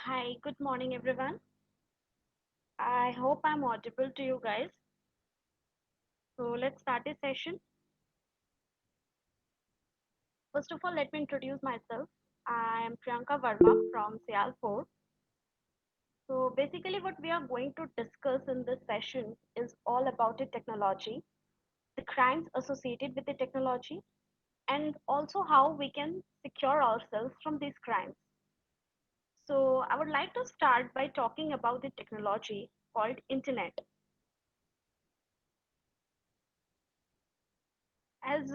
Hi, good morning, everyone. I hope I'm audible to you guys. So let's start this session. First of all, let me introduce myself. I am Priyanka Verma from Sial 4. So basically, what we are going to discuss in this session is all about the technology, the crimes associated with the technology, and also how we can secure ourselves from these crimes. So I would like to start by talking about the technology called internet. As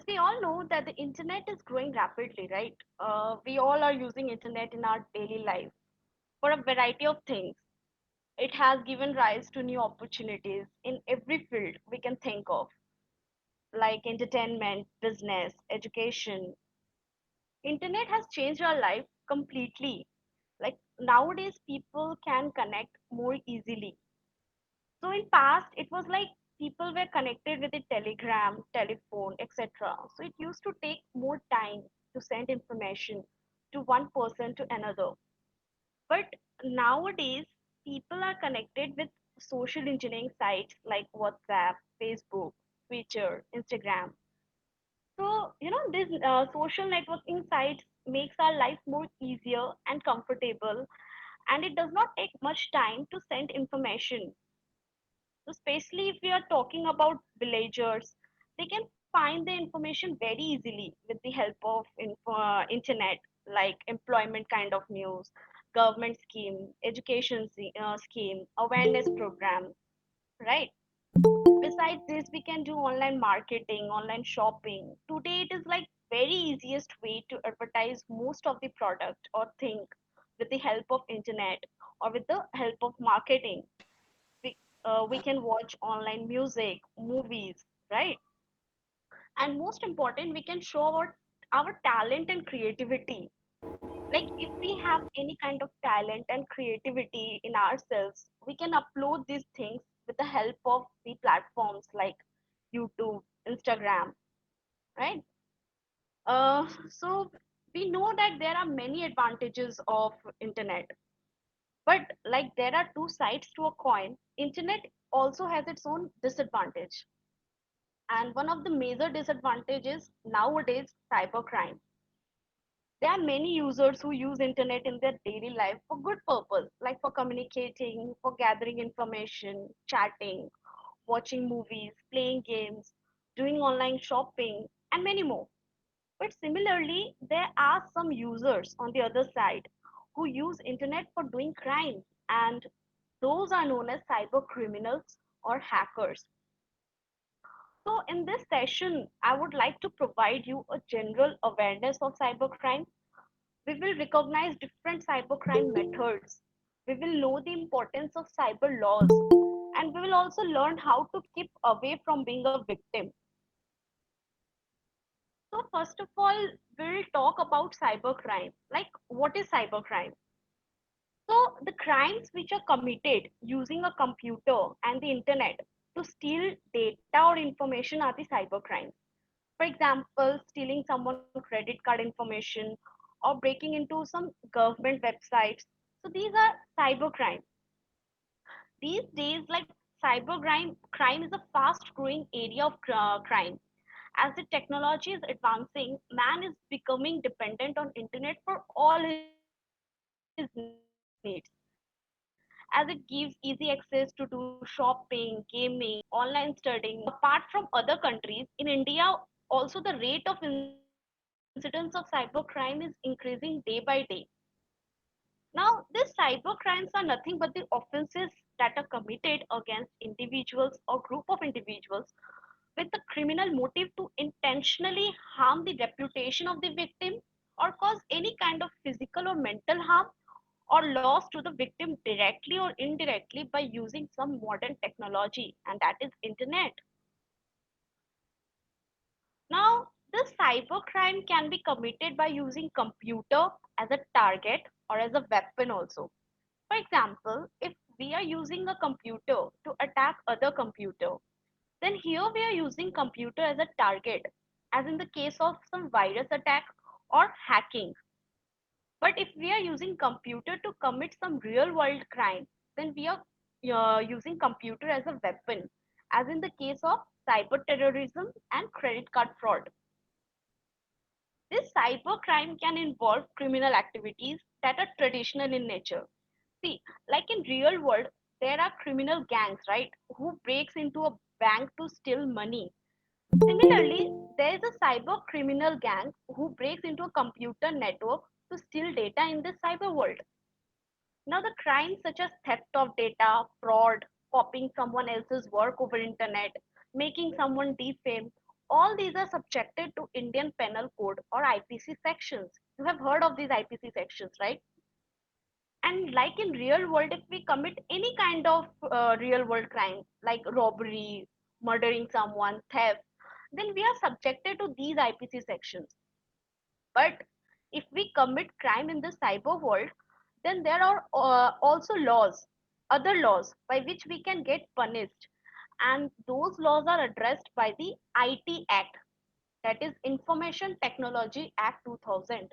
we all know that the internet is growing rapidly, right? We all are using internet in our daily life for a variety of things. It has given rise to new opportunities in every field we can think of, like entertainment, business, education. Internet has changed our life completely. Like nowadays people can connect more easily. So in past, it was like people were connected with a telegram, telephone, etc. So it used to take more time to send information to one person to another. But nowadays, people are connected with social engineering sites like WhatsApp, Facebook, Twitter, Instagram. So these social networking sites makes our life more easier and comfortable, and it does not take much time to send information. So especially if we are talking about villagers, they can find the information very easily with the help of internet, like employment kind of news, government scheme, education scheme, awareness program, right? Besides this, we can do online marketing, online shopping. Today, it is like very easiest way to advertise most of the product or thing with the help of internet or with the help of marketing. We can watch online music, movies, right? And most important, we can show our talent and creativity. Like if we have any kind of talent and creativity in ourselves, we can upload these things with the help of the platforms like YouTube, Instagram, right? So we know that there are many advantages of internet, but like there are two sides to a coin. Internet also has its own disadvantage. And one of the major disadvantages nowadays cybercrime. There are many users who use internet in their daily life for good purpose, like for communicating, for gathering information, chatting, watching movies, playing games, doing online shopping, and many more. But similarly, there are some users on the other side who use internet for doing crimes, and those are known as cyber criminals or hackers. So, in this session, I would like to provide you a general awareness of cybercrime. We will recognize different cybercrime methods. We will know the importance of cyber laws, and we will also learn how to keep away from being a victim. So, first of all, we'll talk about cybercrime. Like, what is cybercrime? So, the crimes which are committed using a computer and the internet to steal data or information are the cybercrimes. For example, stealing someone's credit card information or breaking into some government websites. So these are cybercrime. These days, like crime is a fast-growing area of crime. As the technology is advancing, man is becoming dependent on internet for all his needs. As it gives easy access to do shopping, gaming, online studying. Apart from other countries, in India, also the rate of incidents of cybercrime is increasing day by day. Now, these cybercrimes are nothing but the offenses that are committed against individuals or group of individuals with the criminal motive to intentionally harm the reputation of the victim or cause any kind of physical or mental harm or loss to the victim directly or indirectly by using some modern technology, and that is internet. Now, this cybercrime can be committed by using computer as a target or as a weapon also. For example, if we are using a computer to attack other computer, then here we are using computer as a target, as in the case of some virus attack or hacking. But if we are using computer to commit some real world crime, then we are using computer as a weapon, as in the case of cyber terrorism and credit card fraud. This cyber crime can involve criminal activities that are traditional in nature. See, like in real world, there are criminal gangs, right, who breaks into a bank to steal money. Similarly, there is a cyber criminal gang who breaks into a computer network to steal data in the cyber world. Now, the crimes such as theft of data, fraud, copying someone else's work over internet, making someone defame, all these are subjected to Indian Penal Code or IPC sections. You have heard of these IPC sections, right? And like in real world, if we commit any kind of real world crime like robbery, murdering someone, theft, then we are subjected to these IPC sections. But if we commit crime in the cyber world, then there are also laws, other laws by which we can get punished. And those laws are addressed by the IT Act, that is Information Technology Act 2000,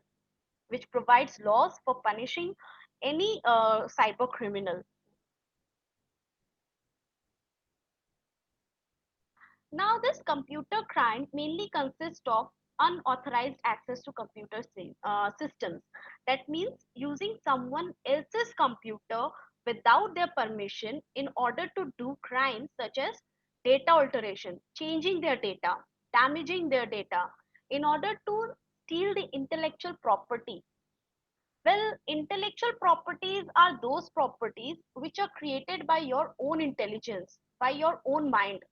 which provides laws for punishing any cyber criminal. Now, this computer crime mainly consists of unauthorized access to computer systems. That means using someone else's computer without their permission in order to do crimes such as data alteration, changing their data, damaging their data, in order to steal the intellectual property. Well, intellectual properties are those properties which are created by your own intelligence, by your own mind,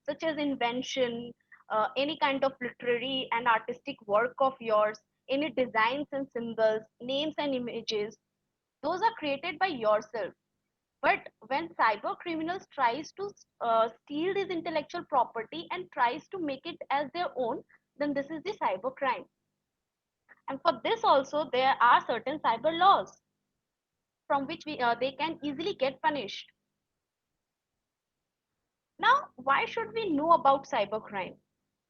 such as invention, any kind of literary and artistic work of yours, any designs and symbols, names and images. Those are created by yourself. But when cyber criminals tries to steal this intellectual property and tries to make it as their own, then this is the cyber crime. And for this also, there are certain cyber laws from which they can easily get punished. Now, why should we know about cybercrime?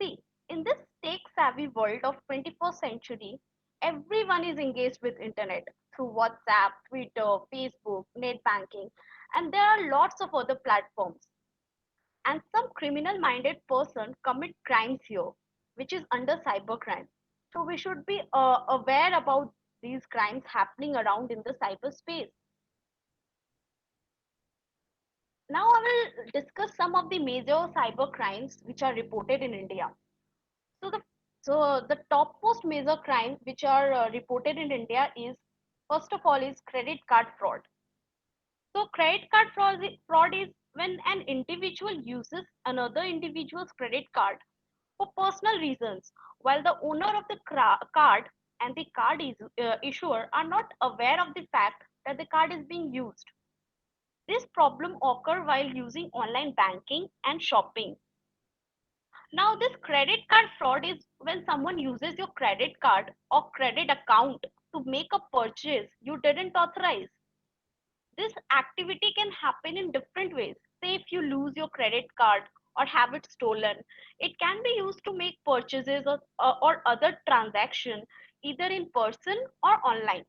See, in this tech-savvy world of 21st century, everyone is engaged with internet through WhatsApp, Twitter, Facebook, net banking, and there are lots of other platforms. And some criminal-minded person commit crimes here, which is under cybercrime. So we should be aware about these crimes happening around in the cyberspace. Now I will discuss some of the major cyber crimes which are reported in India. So the topmost major crimes which are reported in India is, first of all, is credit card fraud. So credit card fraud is when an individual uses another individual's credit card for personal reasons, while the owner of the card and the issuer are not aware of the fact that the card is being used. This problem occur while using online banking and shopping. Now, this credit card fraud is when someone uses your credit card or credit account to make a purchase you didn't authorize. This activity can happen in different ways. Say, if you lose your credit card or have it stolen, it can be used to make purchases or other transaction either in person or online.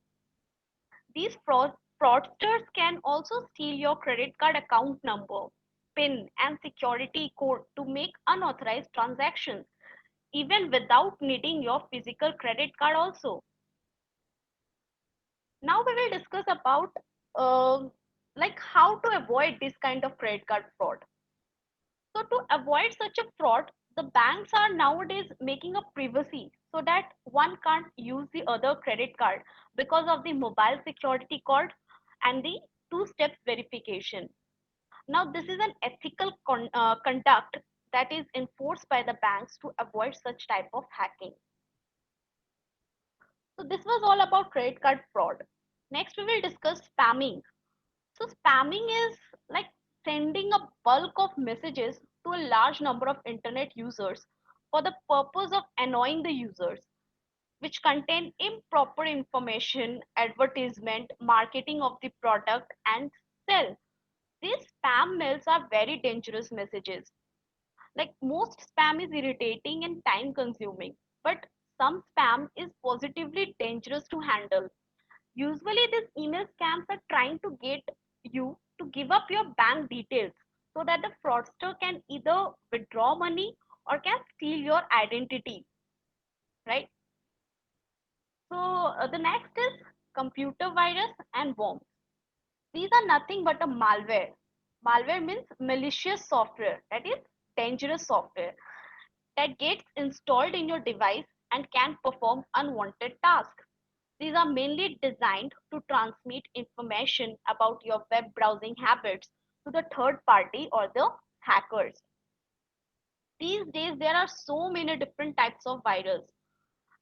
These fraudsters can also steal your credit card account number, PIN, and security code to make unauthorized transactions, even without needing your physical credit card also. Now we will discuss about uh, like how to avoid this kind of credit card fraud. So to avoid such a fraud, the banks are nowadays making a privacy so that one can't use the other credit card because of the mobile security code and the two-step verification. Now this is an ethical conduct that is enforced by the banks to avoid such type of hacking. So this was all about credit card fraud. Next we will discuss spamming. So spamming is like sending a bulk of messages to a large number of internet users for the purpose of annoying the users, which contain improper information, advertisement, marketing of the product, and sell. These spam mails are very dangerous messages. Like most spam is irritating and time consuming, but some spam is positively dangerous to handle. Usually, these email scams are trying to get you to give up your bank details so that the fraudster can either withdraw money or can steal your identity, right? So, the next is computer virus and worms. These are nothing but a malware. Malware means malicious software, that is dangerous software that gets installed in your device and can perform unwanted tasks. These are mainly designed to transmit information about your web browsing habits to the third party or the hackers. These days, there are so many different types of viruses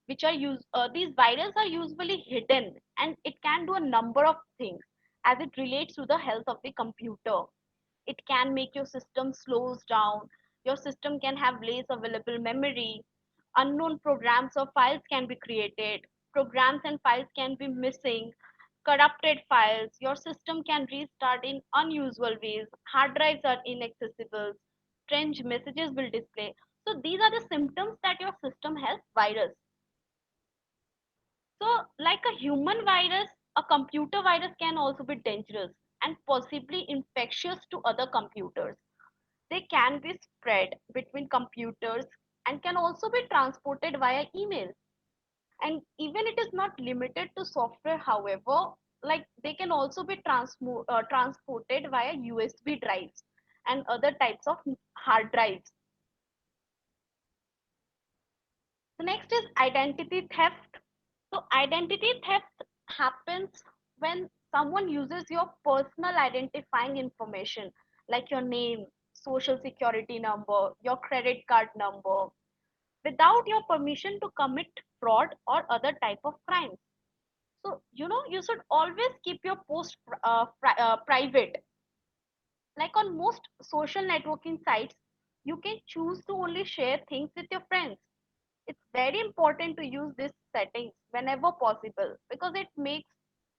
which are used. These viruses are usually hidden and it can do a number of things as it relates to the health of the computer. It can make your system slows down. Your system can have less available memory. Unknown programs or files can be created. Programs and files can be missing. Corrupted files. Your system can restart in unusual ways. Hard drives are inaccessible. Strange messages will display. So these are the symptoms that your system has virus. So, like a human virus, a computer virus can also be dangerous and possibly infectious to other computers. They can be spread between computers and can also be transported via email. And even it is not limited to software, however, like they can also be transported via USB drives and other types of hard drives. The next is identity theft. So, identity theft happens when someone uses your personal identifying information like your name, social security number, your credit card number without your permission to commit fraud or other type of crimes. So, you should always keep your post private. Like on most social networking sites, you can choose to only share things with your friends. It's very important to use this settings whenever possible because it makes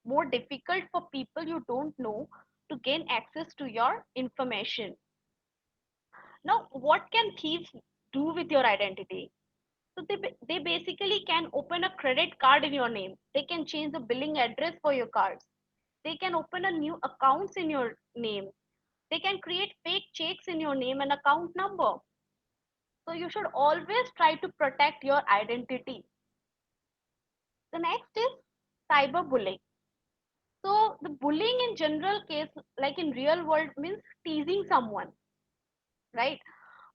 more difficult for people you don't know to gain access to your information. Now, what can thieves do with your identity? So they basically can open a credit card in your name. They can change the billing address for your cards. They can open a new accounts in your name. They can create fake checks in your name and account number. So you should always try to protect your identity. The next is cyberbullying. So the bullying in general case, like in real world, means teasing someone, right?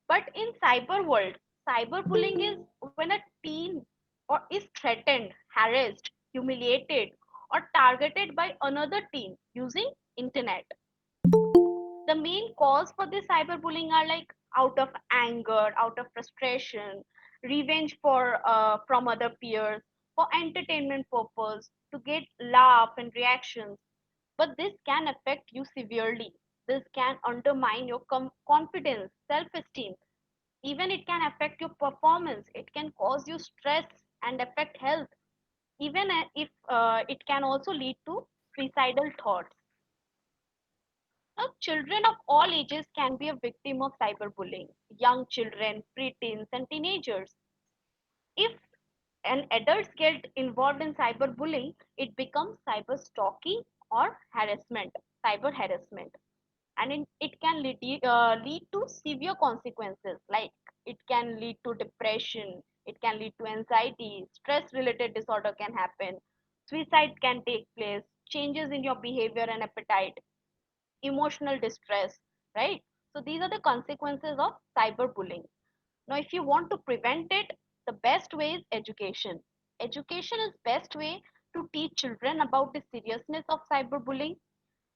But in cyber world, cyberbullying is when a teen or is threatened, harassed, humiliated, or targeted by another teen using internet. The main cause for this cyberbullying are like out of anger, out of frustration, revenge for from other peers, for entertainment purpose, to get laugh and reactions. But this can affect you severely. This can undermine your confidence, self-esteem. Even it can affect your performance. It can cause you stress and affect health. Even if it can also lead to suicidal thoughts. Now, children of all ages can be a victim of cyberbullying. Young children, preteens, and teenagers. If an adults get involved in cyberbullying, it becomes cyber stalking or harassment, cyber harassment, and it can lead to severe consequences. Like it can lead to depression, it can lead to anxiety, stress related disorder can happen, suicide can take place, changes in your behavior and appetite, emotional distress, right? So these are the consequences of cyberbullying. Now, if you want to prevent it, the best way is education. Education is best way to teach children about the seriousness of cyberbullying,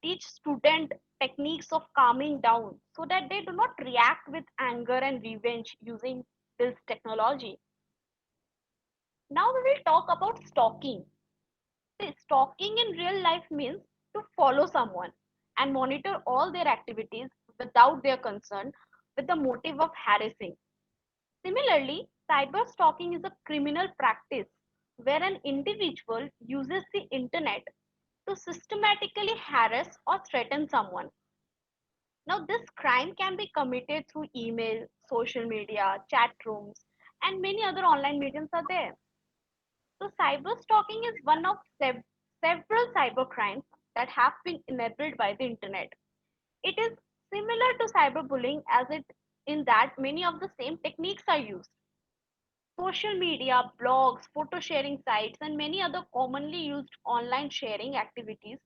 teach student techniques of calming down so that they do not react with anger and revenge using this technology. Now we will talk about stalking. See, stalking in real life means to follow someone and monitor all their activities without their consent with the motive of harassing. Similarly, cyber stalking is a criminal practice where an individual uses the internet to systematically harass or threaten someone. Now, this crime can be committed through email, social media, chat rooms, and many other online mediums are there. So, cyber stalking is one of several cybercrimes that have been enabled by the internet. It is similar to cyberbullying as it in that many of the same techniques are used. Social media, blogs, photo sharing sites, and many other commonly used online sharing activities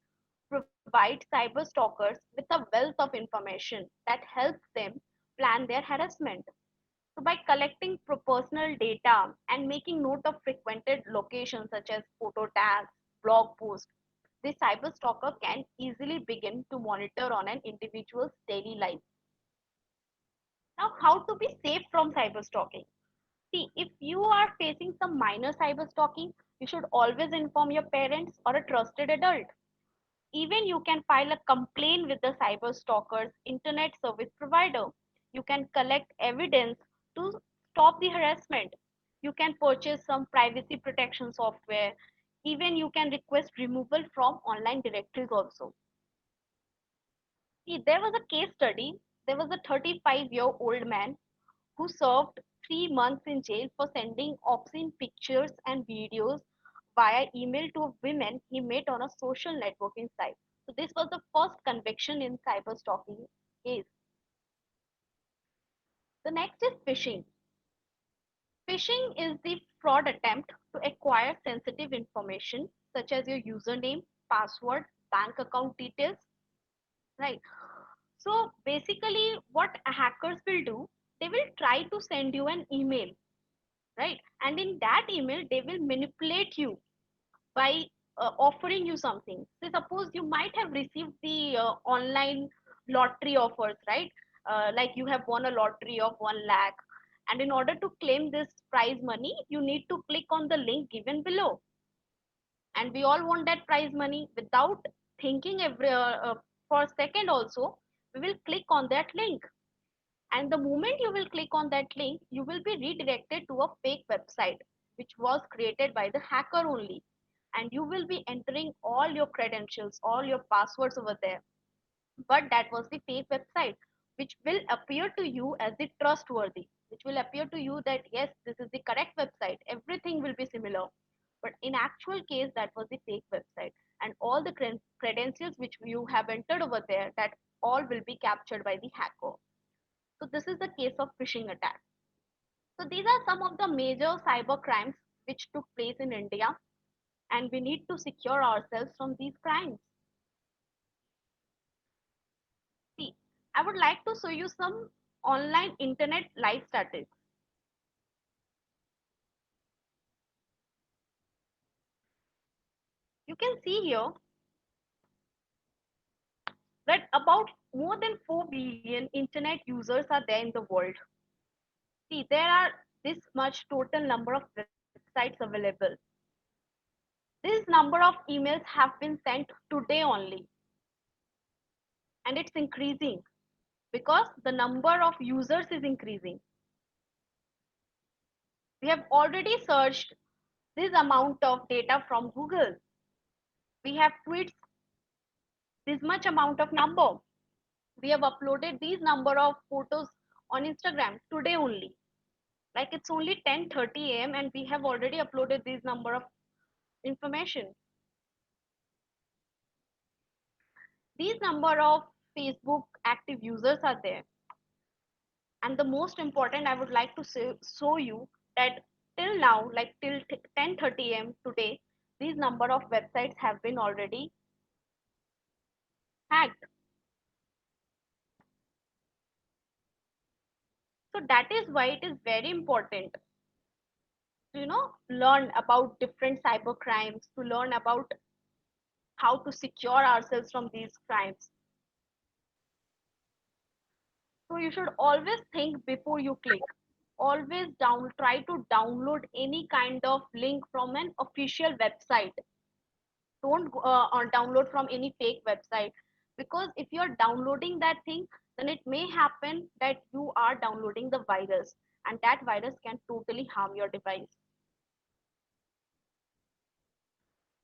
provide cyber stalkers with a wealth of information that helps them plan their harassment. So, by collecting personal data and making note of frequented locations such as photo tags, blog posts, the cyber stalker can easily begin to monitor on an individual's daily life. Now, how to be safe from cyber stalking? See, if you are facing some minor cyber stalking, you should always inform your parents or a trusted adult. Even you can file a complaint with the cyber stalker's internet service provider. You can collect evidence to stop the harassment. You can purchase some privacy protection software. Even you can request removal from online directories also. See, there was a case study. There was a 35-year-old man who served 3 months in jail for sending obscene pictures and videos via email to women he met on a social networking site. So this was the first conviction in cyber stalking case. The next is phishing. Phishing is the fraud attempt to acquire sensitive information such as your username, password, bank account details, right? So basically what hackers will do, they will try to send you an email, right? And in that email they will manipulate you by offering you something. So suppose you might have received the online lottery offers, right? Like you have won a lottery of 1 lakh, and in order to claim this prize money you need to click on the link given below, and we all want that prize money. Without thinking for a second also, we will click on that link, and the moment you will click on that link you will be redirected to a fake website which was created by the hacker only, and you will be entering all your credentials, all your passwords over there, but that was the fake website which will appear to you as the trustworthy, which will appear to you that yes, this is the correct website, everything will be similar, but in actual case that was the fake website, and all the credentials which you have entered over there, that all will be captured by the hacker. So this is the case of phishing attack. So these are some of the major cyber crimes which took place in India, and we need to secure ourselves from these crimes. See, I would like to show you some online internet live statistics. You can see here that about more than 4 billion internet users are there in the world. See, there are this much total number of websites available. This number of emails have been sent today only, and it's increasing because the number of users is increasing. We have already searched this amount of data from Google. We have tweets this much amount of number. We have uploaded these number of photos on Instagram today only. Like it's only 10:30 a.m. and we have already uploaded these number of information. These number of Facebook active users are there. And the most important, I would like to show you that till now, like till 10:30 a.m. today, these number of websites have been already hacked. So that is why it is very important to learn about different cyber crimes, to learn about how to secure ourselves from these crimes. So you should always think before you click. Always try to download any kind of link from an official website. Don't download from any fake website, because if you're downloading that thing, then it may happen that you are downloading the virus, and that virus can totally harm your device.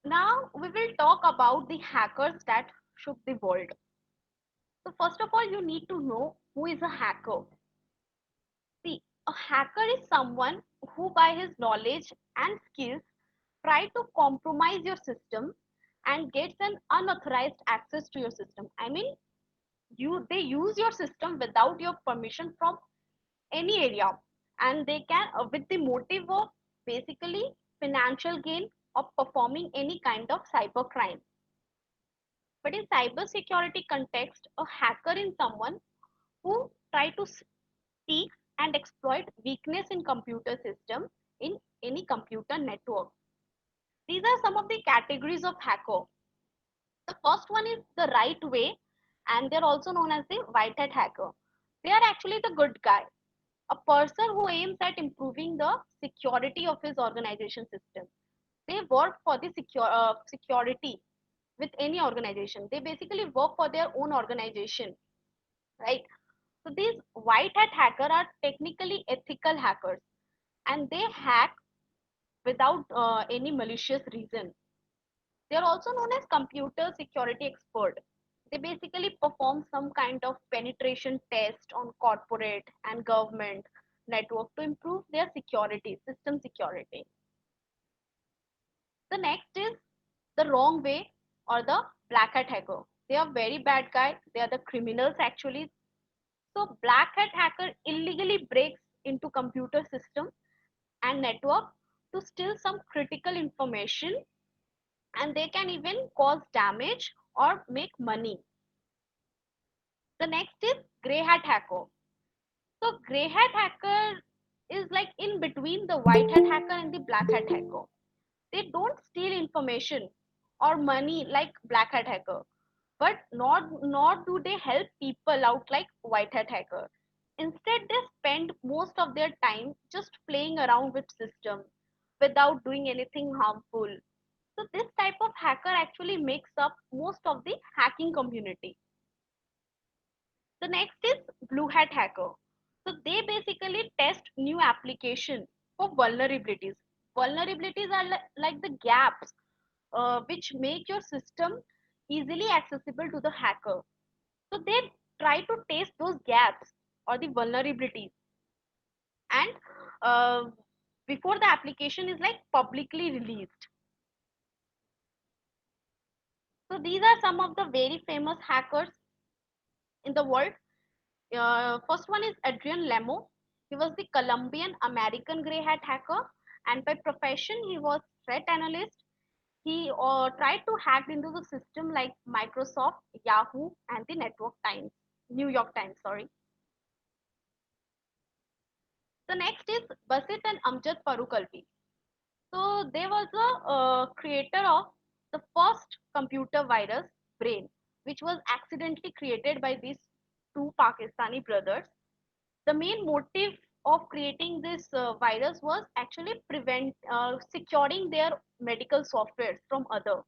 Now we will talk about the hackers that shook the world. So first of all, you need to know who is a hacker. See, a hacker is someone who by his knowledge and skills try to compromise your system and gets an unauthorized access to your system. I mean, they use your system without your permission from any area, and they can with the motive of basically financial gain or performing any kind of cyber crime. But in cyber security context, a hacker is someone who try to seek and exploit weakness in computer system in any computer network. These are some of the categories of hacker. The first one is the right way, and they're also known as the white hat hacker. They are actually the good guy, a person who aims at improving the security of his organization system. They work for the security with any organization. They basically work for their own organization, right? So these white hat hackers are technically ethical hackers, and they hack without any malicious reason. They are also known as computer security expert. They basically perform some kind of penetration test on corporate and government network to improve their security, system security. The next is the wrong way or the black hat hacker. They are very bad guys. They are the criminals actually. So black hat hacker illegally breaks into computer system and network to steal some critical information, and they can even cause damage or make money. The next is grey hat hacker. So grey hat hacker is like in between the white hat hacker and the black hat hacker. They don't steal information or money like black hat hacker, but nor do they help people out like white hat hacker. Instead, they spend most of their time just playing around with system without doing anything harmful. So this type of hacker actually makes up most of the hacking community. The next is blue hat hacker. So they basically test new application for vulnerabilities. Vulnerabilities are like the gaps which make your system easily accessible to the hacker. So they try to test those gaps or the vulnerabilities, and uh, before the application is like publicly released. So these are some of the very famous hackers in the world. First one is Adrian Lemo. He was the Colombian American grey hat hacker, and by profession he was threat analyst. He tried to hack into the system like Microsoft, Yahoo, and the Network Times, New York Times. Sorry. The next is Basit and Amjad Faruqalvi. So they was the creator of the first computer virus, Brain, which was accidentally created by these two Pakistani brothers. The main motive of creating this virus was actually prevent securing their medical software from other,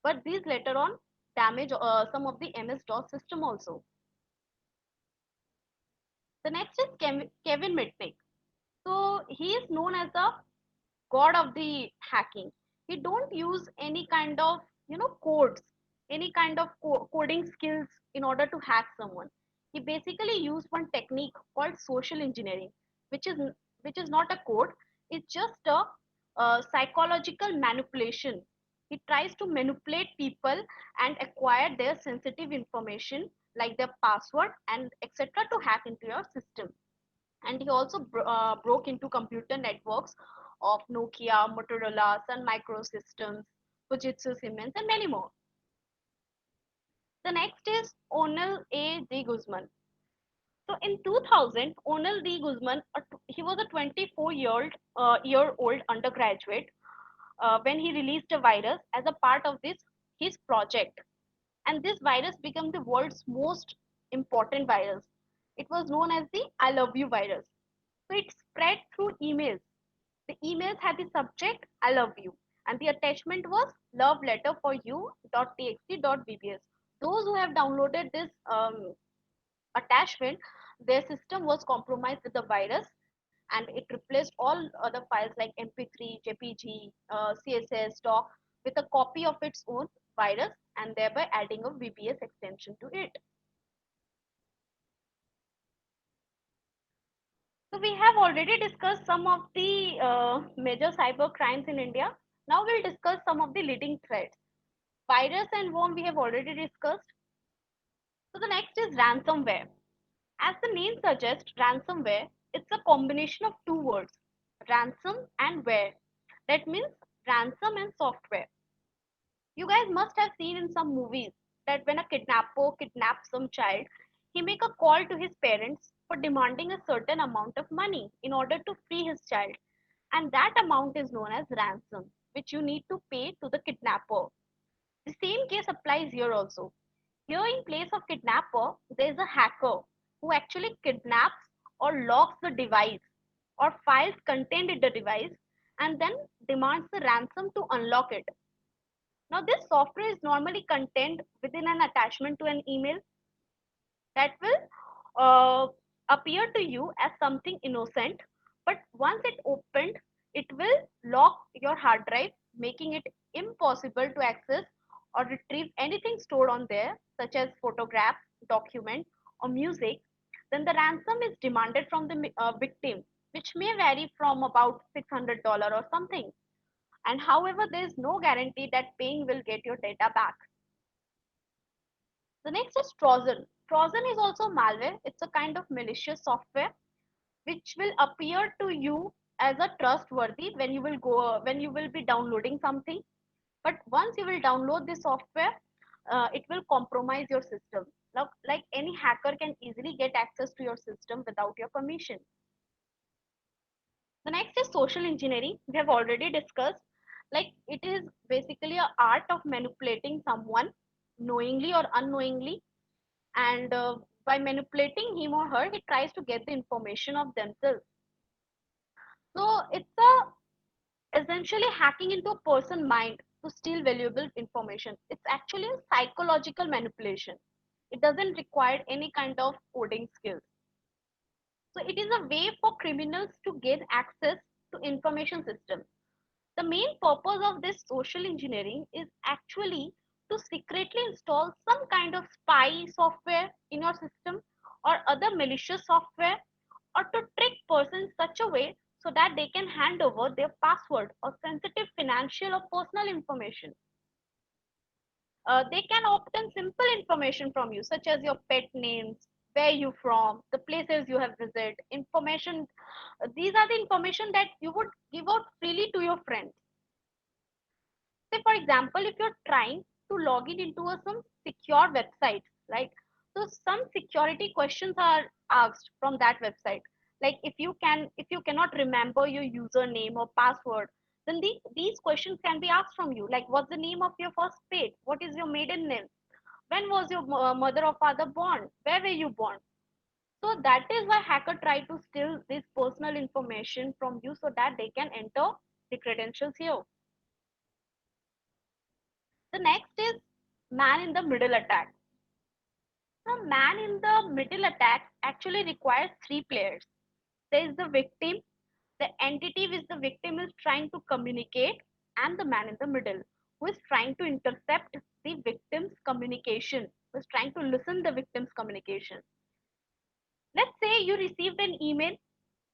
but these later on damage some of the MS-DOS system also. The next is Kevin Mitnick. So he is known as the god of the hacking. He don't use any kind of codes, any kind of coding skills in order to hack someone. He basically used one technique called social engineering, which is which is not a code. It's just a psychological manipulation. He tries to manipulate people and acquire their sensitive information like their password and etc. to hack into your system. And he also broke into computer networks of Nokia, Motorola, Sun Microsystems, Fujitsu, Siemens, and many more. The next is Onel A. D. Guzman. So in 2000, Onel D. Guzman, he was a 24-year-old undergraduate when he released a virus as a part of this his project, and this virus became the world's most important virus. It was known as the I love you virus. So it spread through emails. The emails had the subject I love you, and the attachment was love letter for you.txt.bbs. Those who have downloaded this attachment, their system was compromised with the virus, and it replaced all other files like MP3, JPG, CSS, doc with a copy of its own virus, and thereby adding a VBS extension to it. So we have already discussed some of the major cyber crimes in India. Now we'll discuss some of the leading threats. Virus and worm we have already discussed. So the next is ransomware. As the name suggests, ransomware, it's a combination of two words, ransom and ware. That means ransom and software. You guys must have seen in some movies that when a kidnapper kidnaps some child, he make a call to his parents for demanding a certain amount of money in order to free his child. And that amount is known as ransom, which you need to pay to the kidnapper. The same case applies here also. Here, in place of kidnapper, there is a hacker who actually kidnaps or locks the device or files contained in the device and then demands the ransom to unlock it. Now, this software is normally contained within an attachment to an email that will appear to you as something innocent, but once it opened, it will lock your hard drive, making it impossible to access or retrieve anything stored on there, such as photographs, documents, or music. Then the ransom is demanded from the victim, which may vary from about $600 or something. And however, there is no guarantee that paying will get your data back. The next is Trojan. Trojan is also malware. It's a kind of malicious software which will appear to you as a trustworthy when you will be downloading something. But once you will download this software, it will compromise your system. Like any hacker can easily get access to your system without your permission. The next is social engineering. We have already discussed. Like it is basically a art of manipulating someone knowingly or unknowingly, and by manipulating him or her, he tries to get the information of themselves. So it's essentially hacking into a person's mind to steal valuable information. It's actually a psychological manipulation. It doesn't require any kind of coding skills. So it is a way for criminals to gain access to information systems. The main purpose of this social engineering is actually to secretly install some kind of spy software in your system or other malicious software, or to trick persons such a way so that they can hand over their password or sensitive financial or personal information. They can obtain simple information from you, such as your pet names, where you from, the places you have visited, information. These are the information that you would give out freely to your friends. Say for example, if you're trying to log in into some secure website, right? So some security questions are asked from that website. Like if you cannot remember your username or password, then these questions can be asked from you, like what's the name of your first pet, what is your maiden name, when was your mother or father born, where were you born. So that is why hacker try to steal this personal information from you so that they can enter the credentials here. The next is man in the middle attack. The man in the middle attack actually requires three players. There is the victim, the entity which the victim is trying to communicate, and the man in the middle who is trying to intercept the victim's communication, who is trying to listen the victim's communication. Let's say you received an email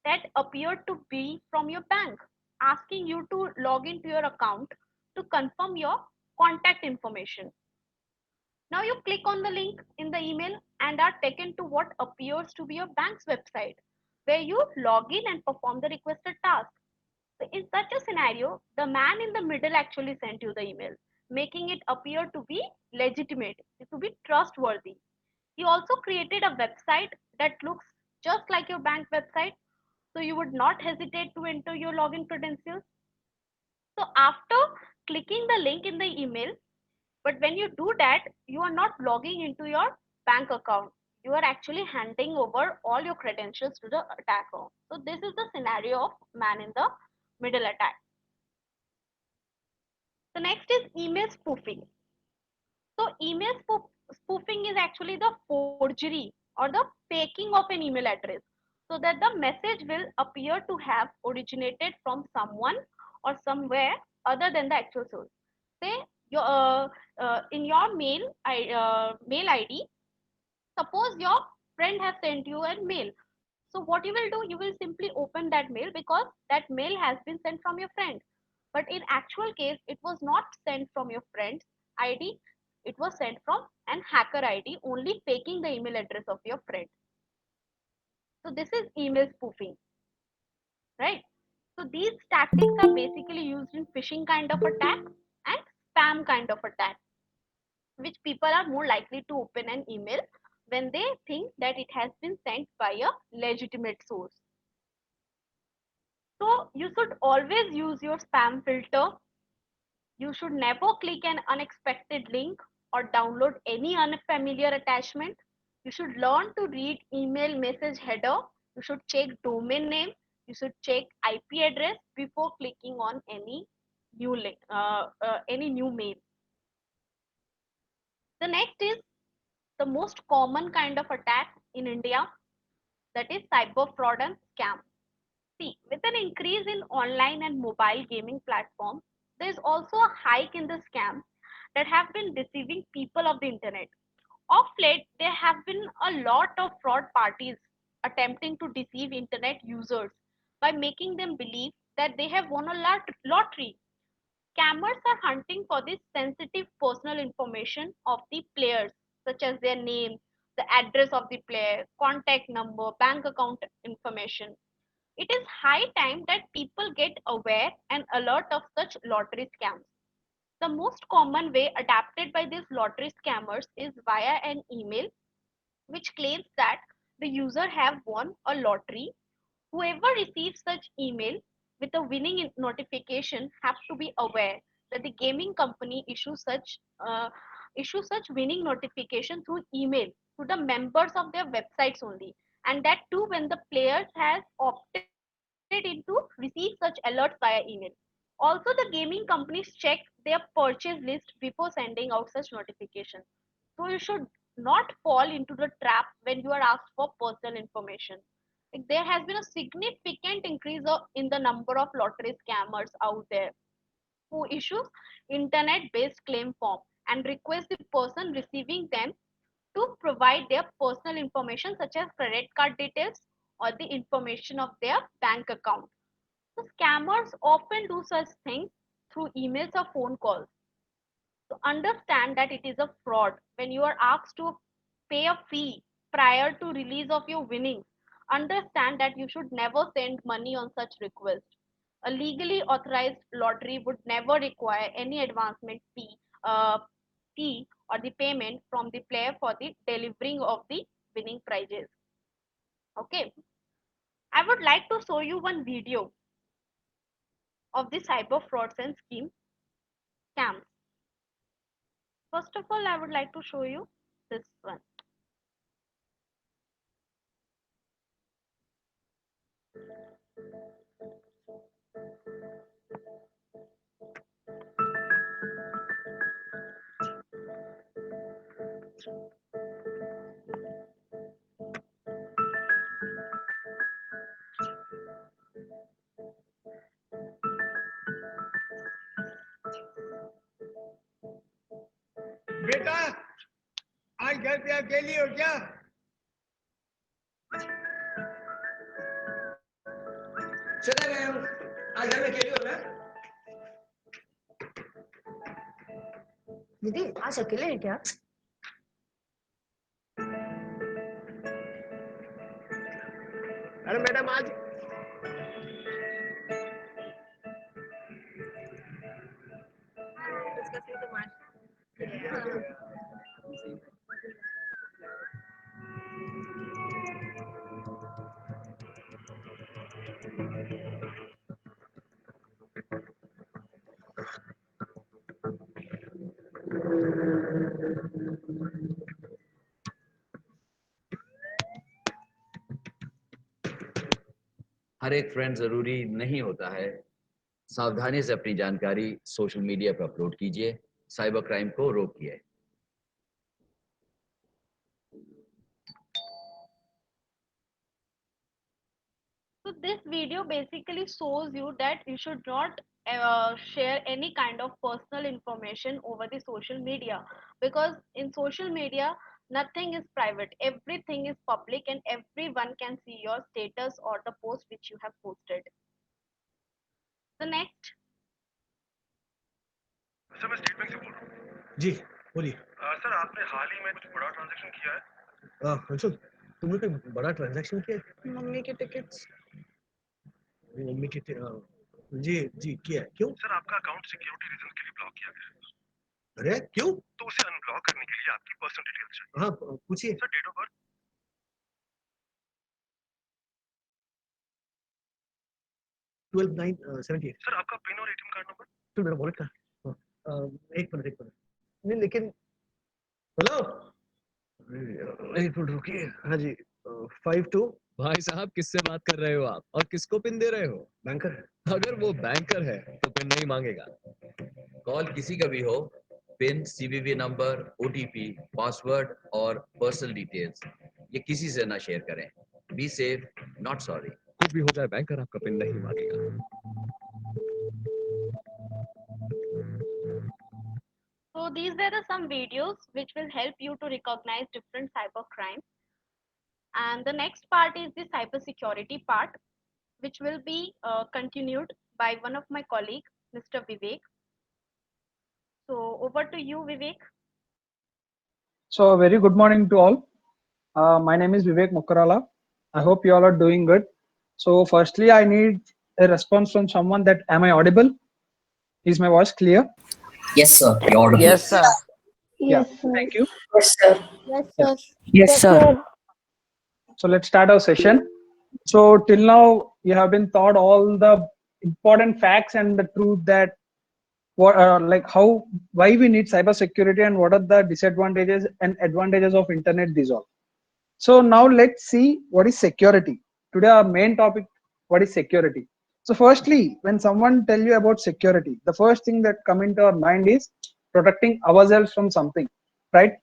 that appeared to be from your bank asking you to log into your account to confirm your contact information. Now you click on the link in the email and are taken to what appears to be your bank's website where you log in and perform the requested task. So in such a scenario, the man in the middle actually sent you the email, making it appear to be legitimate, to be trustworthy. He also created a website that looks just like your bank website, so you would not hesitate to enter your login credentials. So after clicking the link in the email, but when you do that, you are not logging into your bank account. You are actually handing over all your credentials to the attacker. So this is the scenario of man in the middle attack. The next is email spoofing. So spoofing is actually the forgery or the faking of an email address so that the message will appear to have originated from someone or somewhere other than the actual source. Say your in your mail ID, suppose your friend has sent you a mail. So what you will do, you will simply open that mail because that mail has been sent from your friend. But in actual case, it was not sent from your friend. ID, it was sent from an hacker ID, only faking the email address of your friend. So this is email spoofing, right? So these tactics are basically used in phishing kind of attack and spam kind of attack, which people are more likely to open an email when they think that it has been sent by a legitimate source. So you should always use your spam filter. You should never click an unexpected link or download any unfamiliar attachment. You should learn to read email message header. You should check domain name. You should check IP address before clicking on new link, any new mail. The next is the most common kind of attack in India, that is cyber fraud and scam. See, with an increase in online and mobile gaming platforms, there is also a hike in the scam that have been deceiving people of the internet. Of late, there have been a lot of fraud parties attempting to deceive internet users by making them believe that they have won a lottery. Scammers are hunting for this sensitive personal information of the players, such as their name, the address of the player, contact number, bank account information. It is high time that people get aware and alert of such lottery scams. The most common way adapted by these lottery scammers is via an email which claims that the user have won a lottery. Whoever receives such email with a winning notification have to be aware that the gaming company issue such winning notification through email to the members of their websites only, and that too when the players has opted into receive such alerts via email. Also, the gaming companies check their purchase list before sending out such notifications. So you should not fall into the trap when you are asked for personal information. Like, there has been a significant increase in the number of lottery scammers out there who issues internet-based claim form and request the person receiving them to provide their personal information such as credit card details or the information of their bank account. So scammers often do such things through emails or phone calls. So understand that it is a fraud when you are asked to pay a fee prior to release of your winnings. Understand that you should never send money on such request. A legally authorized lottery would never require any advancement fee or the payment from the player for the delivering of the winning prizes. Okay, I would like to show you one video of the cyber frauds and scams. First of all, I would like to show you this one. बेटा आज घर पे अकेली हो क्या? चले गए हम, आज घर में अकेली हो ना? दीदी आज अकेले है क्या? अरे मैडम आज हर एक फ्रेंड जरूरी नहीं होता है। सावधानी से अपनी जानकारी सोशल मीडिया पर अपलोड कीजिए, साइबर क्राइम को रोकिए। So this video basically shows you that you should not share any kind of personal information over the social media, because in social media nothing is private, everything is public and everyone can see your status or the post which you have posted. The next, sir मैं state bank से बोल रहा हूँ। जी बोलिए। Sir आपने हाल ही में कुछ बड़ा ट्रांजैक्शन किया है? अंशुल, तुमने कोई बड़ा ट्रांजैक्शन किया है? मम्मी के टिकट्स। मम्मी के जी जी किया है। क्यों? सर आपका अकाउंट सिक्योरिटी रीजन के लिए ब्लॉक किया गया है। अरे क्यों? तो उसे अनब्लॉक करने के लिए आपकी पर्सनल डिटेल्स चाहिए। हाँ पूछिए। Sir date of birth, 12/9/78। Sir आपका पिन और एटीएम कार्ड नंबर। तो मेरा वॉलेट कहाँ है? एक मिनट नहीं लेकिन हेलो एक मिनट रुकिए। हाँ जी 52 भाई साहब किससे बात कर रहे हो आप और किसको पिन दे रहे हो? बैंकर। अगर वो बैंकर है तो पिन नहीं मांगेगा। कॉल किसी का भी हो, pin, CVV number, OTP, password और पर्सनल डिटेल्स ये किसी से ना शेयर करें। Be safe, not sorry. कुछ भी हो जाए बैंकर आपका पिन नहीं मांगेगा। So these were some videos which will help you to recognize different cyber crime. And the next part is the cyber security part, which will be continued by one of my colleague, Mr. Vivek. So over to you, Vivek. So, a very good morning to all. My name is Vivek Mukarala. I hope you all are doing good. So, firstly, I need a response from someone that am I audible? Is my voice clear? Yes, sir. You're audible. Yes, sir. Yeah, Yes, sir. thank you. Yes, sir. Yes, Yeah. sir. Yes, sir. So, let's start our session. So, till now, you have been taught all the important facts and the truth that what like how why we need cyber security and what are the disadvantages and advantages of internet, these all. So now let's see what is security. Today our main topic, what is security. So firstly, when someone tell you about security, the first thing that come into our mind is protecting ourselves from something, right?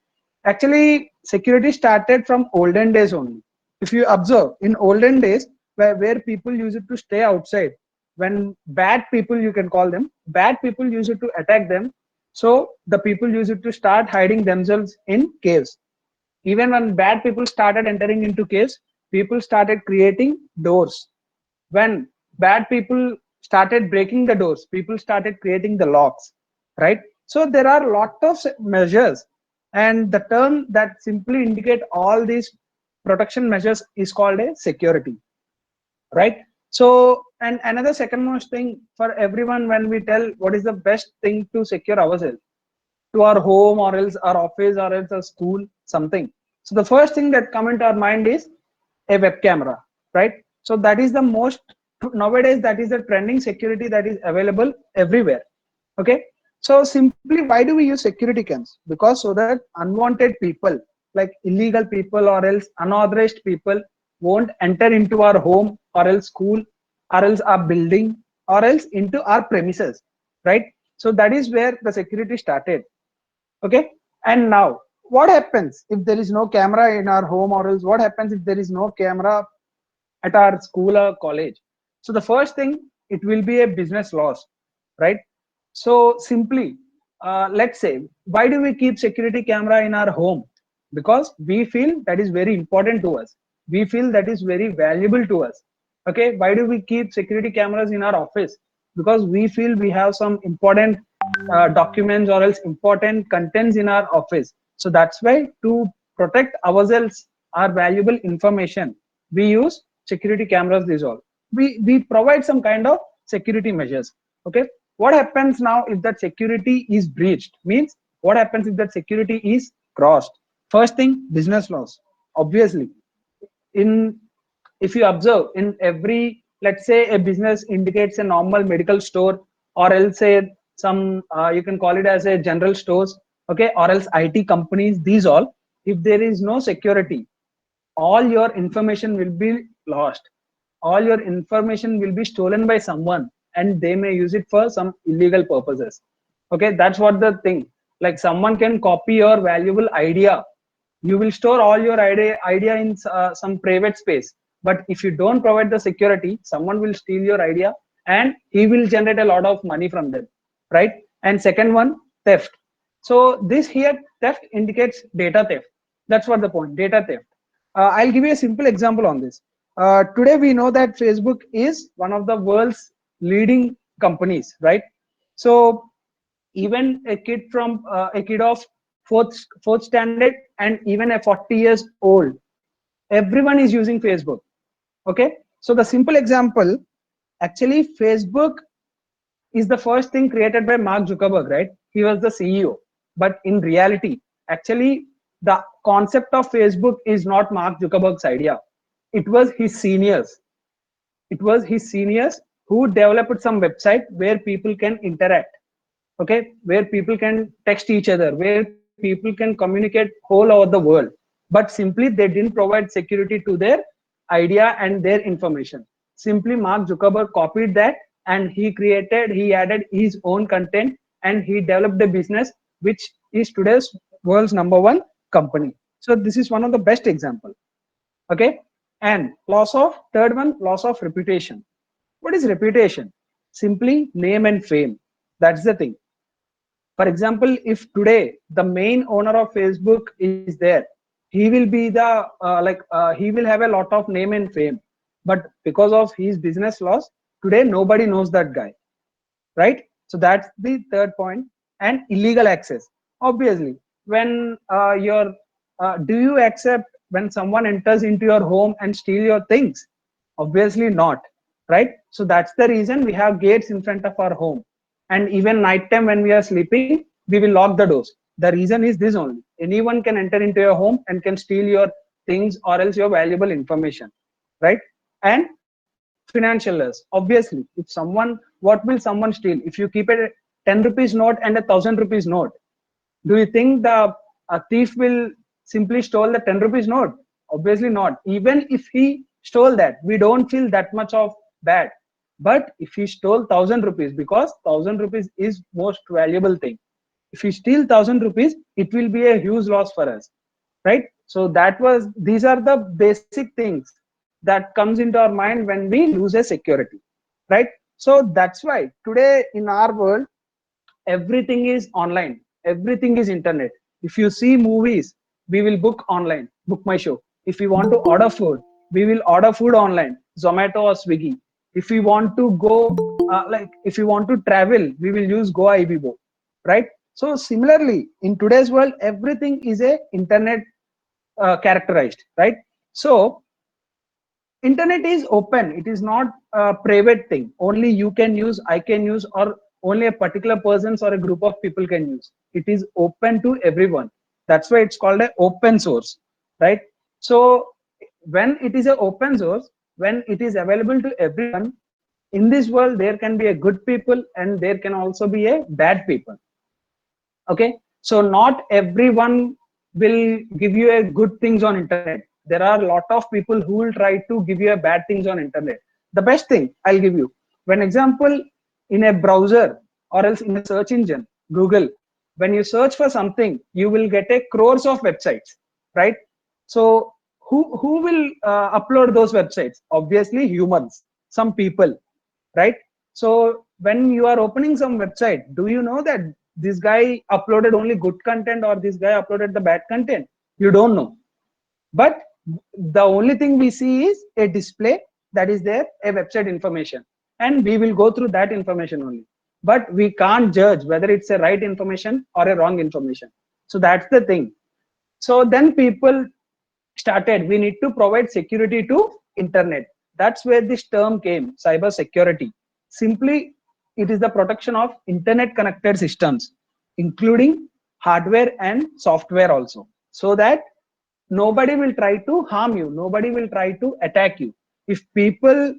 Actually, security started from olden days only. If you observe, in olden days, where people used to stay outside, when bad people, you can call them, bad people used to attack them. So the people used to start hiding themselves in caves. Even when bad people started entering into caves, people started creating doors. When bad people started breaking the doors, people started creating the locks, right? So there are a lot of measures, and the term that simply indicate all these protection measures is called a security, right? So, and another second most thing for everyone, when we tell what is the best thing to secure ourselves, to our home or else our office or else a school, something. So the first thing that come into our mind is a web camera, right? So that is the most, nowadays that is the trending security that is available everywhere. Okay, so simply why do we use security cams? Because so that unwanted people, like illegal people or else unauthorized people, won't enter into our home or else school or else our building or else into our premises, right? So that is where the security started. Okay, and now what happens if there is no camera in our home, or else what happens if there is no camera at our school or college? So the first thing, it will be a business loss, right? So simply, let's say, why do we keep security camera in our home? Because we feel that is very important to us, we feel that is very valuable to us. Okay, why do we keep security cameras in our office? Because we feel we have some important documents or else important contents in our office. So that's why, to protect ourselves, our valuable information, we use security cameras. These all, we provide some kind of security measures. Okay, what happens now if that security is breached? Means, what happens if that security is crossed? First thing, business loss, obviously. In, if you observe, in every, let's say a business indicates a normal medical store, or else say some you can call it as a general stores, okay, or else IT companies, these all, if there is no security, all your information will be lost, all your information will be stolen by someone, and they may use it for some illegal purposes. Okay, that's what the thing, like someone can copy your valuable idea. You will store all your idea in some private space, but if you don't provide the security, someone will steal your idea, and he will generate a lot of money from them, right? And second one, theft. So this here, theft indicates data theft. That's what the point, data theft. I'll give you a simple example on this. Today we know that Facebook is one of the world's leading companies, right? So even a kid of fourth standard, and even a 40 years old, everyone is using Facebook. Okay, so the simple example, actually Facebook is the first thing created by Mark Zuckerberg, right? He was the CEO. But in reality, actually, the concept of Facebook is not Mark Zuckerberg's idea. It was his seniors. It was his seniors who developed some website where people can interact, okay, where people can text each other, where people can communicate all over the world. But simply they didn't provide security to their idea and their information. Simply Mark Zuckerberg copied that, and he added his own content, and he developed a business which is today's world's number one company. So this is one of the best example. Okay, and third one, loss of reputation. What is reputation? Simply name and fame. That's the thing. For example, if today the main owner of Facebook is there, he will be the he will have a lot of name and fame, but because of his business loss, today nobody knows that guy, right? So that's the third point. And illegal access, obviously, when do you accept when someone enters into your home and steal your things? Obviously not, right? So that's the reason we have gates in front of our home, and even night time when we are sleeping, we will lock the doors. The reason is this only: anyone can enter into your home and can steal your things or else your valuable information, right? And financial loss, obviously, if someone, what will someone steal? If you keep a 10 rupees note and a 1,000 rupees note, do you think the a thief will simply stole the 10 rupees note? Obviously not. Even if he stole that, we don't feel that much of bad. But if he stole 1,000 rupees, because 1,000 rupees is most valuable thing, if he steal 1,000 rupees, it will be a huge loss for us, right? So these are the basic things that comes into our mind when we lose a security, right? So that's why today in our world, everything is online, everything is internet. If you see movies, we will book online, book my show. If we want to order food, we will order food online, Zomato or Swiggy. If we want to go if we want to travel, we will use Goa Ibibo, right? So similarly, in today's world, everything is a internet characterized, right? So internet is open, it is not a private thing only you can use, I can use, or only a particular persons or a group of people can use. It is open to everyone. That's why it's called an open source, right? So when it is an open source, when it is available to everyone, in this world there can be a good people and there can also be a bad people. Okay, so not everyone will give you a good things on internet. There are a lot of people who will try to give you a bad things on internet. The best thing I'll give you one example: in a browser or else in a search engine, Google, when you search for something, you will get a crores of websites, right? So who will upload those websites? Obviously humans, some people, right? So when you are opening some website, do you know that this guy uploaded only good content or this guy uploaded the bad content? You don't know. But the only thing we see is a display that is there, a website information, and we will go through that information only. But we can't judge whether it's a right information or a wrong information. So that's the thing. So then people started, we need to provide security to internet. That's where this term came, cyber security. Simply, it is the protection of internet connected systems, including hardware and software also, so that nobody will try to harm you, nobody will try to attack you. If people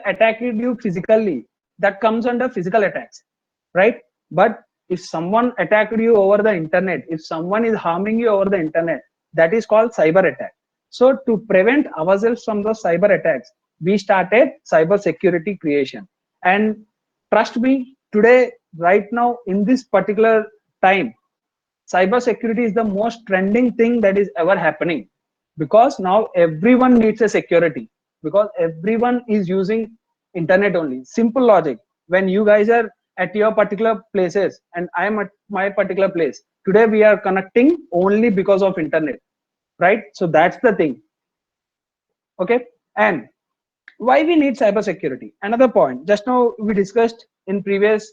attack you physically, that comes under physical attacks, right? But if someone attacked you over the internet, if someone is harming you over the internet, that is called cyber attack. So to prevent ourselves from those cyber attacks, we started cyber security creation. And trust me, today, right now, in this particular time, cyber security is the most trending thing that is ever happening, because now everyone needs a security, because everyone is using internet only. Simple logic: when you guys are at your particular places and I am at my particular place, today we are connecting only because of internet, right? So that's the thing. Okay, and why we need cyber security, another point. Just now we discussed in previous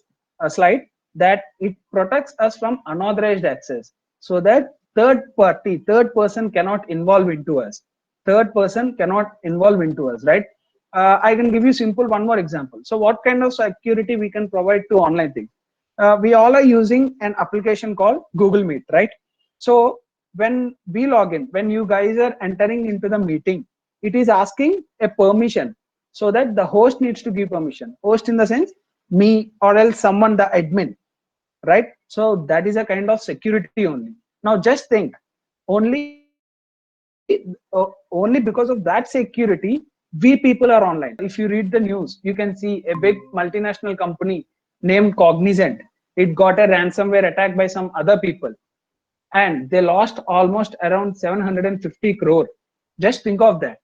slide, that it protects us from unauthorized access, so that third person cannot involve into us. Third person cannot involve into us, right? I can give you simple one more example. So what kind of security we can provide to online things? We all are using an application called Google Meet, right? So when we log in, when you guys are entering into the meeting, it is asking a permission, so that the host needs to give permission. Host in the sense me or else someone, the admin, right? So that is a kind of security only. Now just think, only because of that security, we people are online. If you read the news, you can see a big multinational company named Cognizant. It got a ransomware attack by some other people, and they lost almost around 750 crore. Just think of that.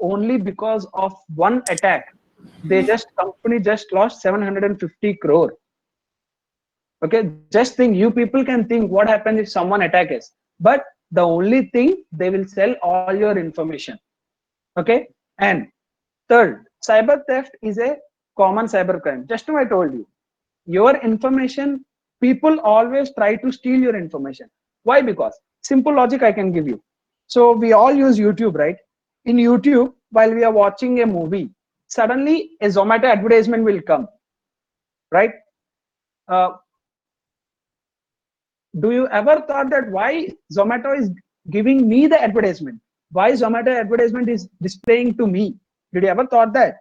Only because of one attack, they just company just lost 750 crore. Okay, just think, you people can think what happens if someone attacks us, but the only thing, they will sell all your information. Okay. And third, cyber theft is a common cyber crime. Just now I told you, your information, people always try to steal your information. Why? Because simple logic I can give you. So we all use YouTube, right? In YouTube, while we are watching a movie, suddenly a Zomato advertisement will come, right? uh, do you ever thought that why Zomato is giving me the advertisement? Why Zomato advertisement is displaying to me? Did you ever thought that?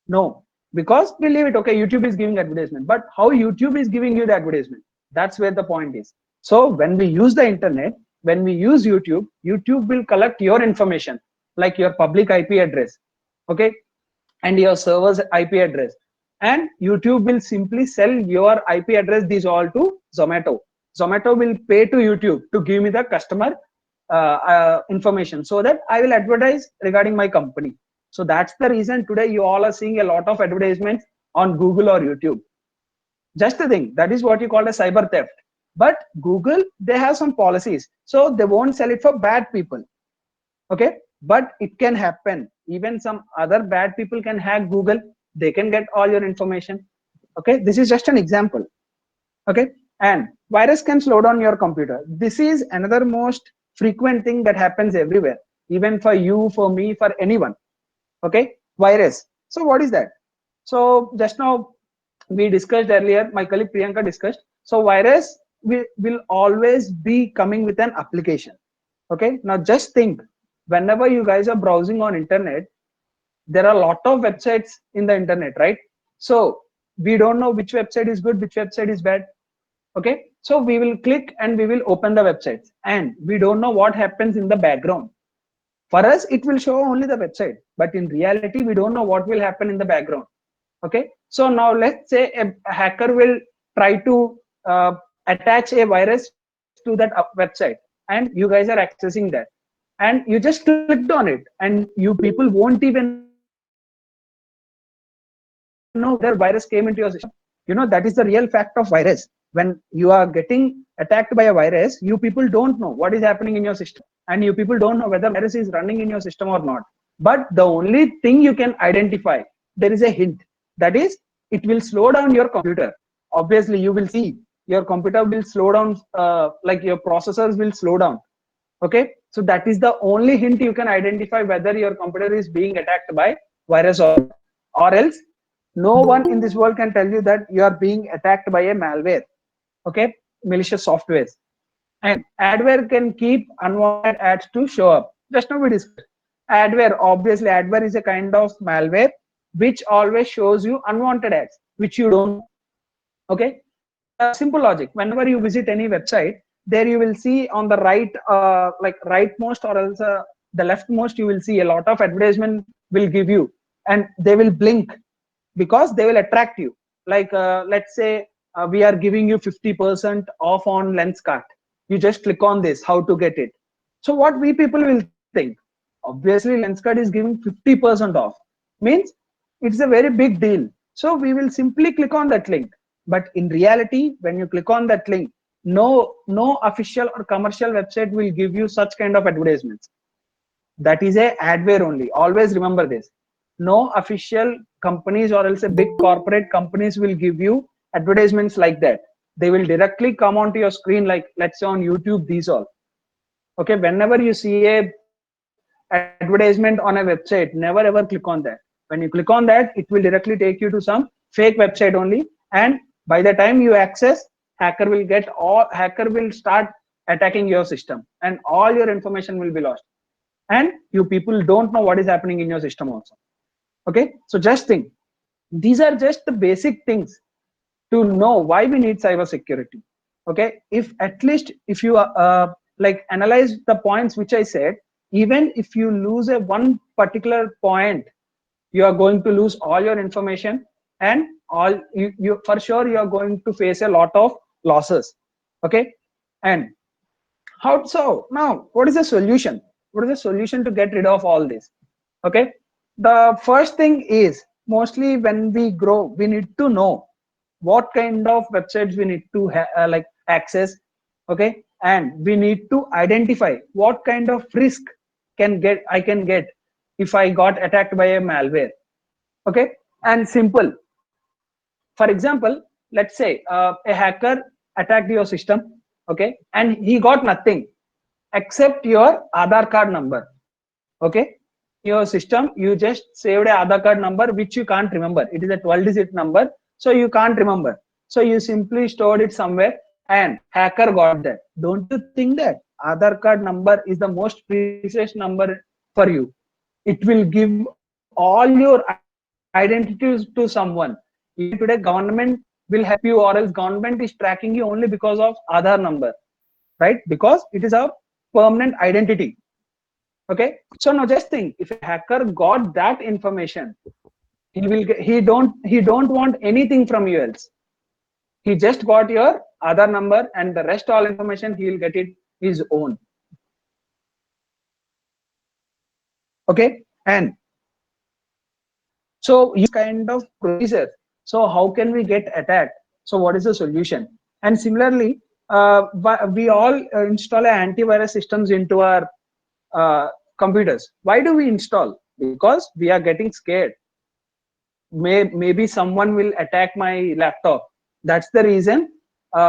No, because we leave it. Okay, YouTube is giving advertisement, but how YouTube is giving you the advertisement? That's where the point is. So when we use the internet, when we use YouTube, YouTube will collect your information, like your public IP address, okay, and your server's IP address, and YouTube will simply sell your IP address, these all to Zomato. Zomato will pay to YouTube to give me the customer information, so that I will advertise regarding my company. So that's the reason today you all are seeing a lot of advertisements on Google or YouTube. Just a thing, that is what you call a cyber theft. But Google, they have some policies, so they won't sell it for bad people. Okay, but it can happen. Even some other bad people can hack Google. They can get all your information. Okay, this is just an example. Okay, and virus can slow down your computer. This is another most frequent thing that happens everywhere, even for you, for me, for anyone. Okay, virus. So what is that? So just now we discussed earlier, my colleague Priyanka discussed. So virus will always be coming with an application. Okay, now just think, whenever you guys are browsing on internet, there are a lot of websites in the internet, right? So we don't know which website is good, which website is bad. Okay, so we will click and we will open the websites, and we don't know what happens in the background. For us, it will show only the website, but in reality, we don't know what will happen in the background. Okay, so now let's say a hacker will try to attach a virus to that website, and you guys are accessing that, and you just clicked on it, and you people won't even know whether virus came into your system. That is the real fact of virus. When you are getting attacked by a virus, you people don't know what is happening in your system, and you people don't know whether virus is running in your system or not. But the only thing you can identify, there is a hint, that is, it will slow down your computer. Obviously you will see your computer will slow down, like your processors will slow down. Okay, so that is the only hint you can identify whether your computer is being attacked by virus or not. Or else no one in this world can tell you that you are being attacked by a malware. Okay, malicious softwares. And adware can keep unwanted ads to show up. Just now we discussed adware. Obviously adware is a kind of malware which always shows you unwanted ads which you don't know. Okay, simple logic, whenever you visit any website, there you will see on the right, like rightmost or else the leftmost, you will see a lot of advertisement will give you, and they will blink because they will attract you. Like let's say we are giving you 50% off on Lenskart. You just click on this, how to get it. So what we people will think, obviously Lenskart is giving 50% off, means it's a very big deal, so we will simply click on that link. But in reality, when you click on that link, no official or commercial website will give you such kind of advertisements. That is a adware only. Always remember this. no official companies or else a big corporate companies will give you advertisements like that. They will directly come onto your screen, like let's say on YouTube, these all. Okay, whenever you see a advertisement on a website, never ever click on that. When you click on that, it will directly take you to some fake website only, and by the time you access, hacker will start attacking your system, and all your information will be lost, and you people don't know what is happening in your system also. Okay, so just think, these are just the basic things to know why we need cyber security. Okay, if at least if you like analyze the points which I said, even if you lose a one particular point, you are going to lose all your information, and you for sure you are going to face a lot of losses. Okay, and how so? Now what is the solution? What is the solution to get rid of all this? Okay, the first thing is, mostly when we grow, we need to know what kind of websites we need to like access. Okay, and we need to identify what kind of risk I can get if I got attacked by a malware. Okay, and simple, for example, let's say a hacker attacked your system. Okay, and he got nothing except your Aadhaar card number. Okay, in your system you just saved a Aadhaar card number which you can't remember. It is a 12-digit number, so you can't remember, so you simply stored it somewhere, and hacker got that. Don't you think that Aadhaar card number is the most precious number for you? It will give all your identities to someone. Even today government will help you, or else government is tracking you only because of Aadhaar number, right? Because it is a permanent identity. Okay, so now just think, if a hacker got that information, he don't want anything from you else. He just got your Aadhaar number, and the rest all information he will get it his own. Okay, and so you kind of procedure. So how can we get attacked? So what is the solution? And similarly, we all install antivirus systems into our computers. Why do we install? Because we are getting scared. Maybe someone will attack my laptop. That's the reason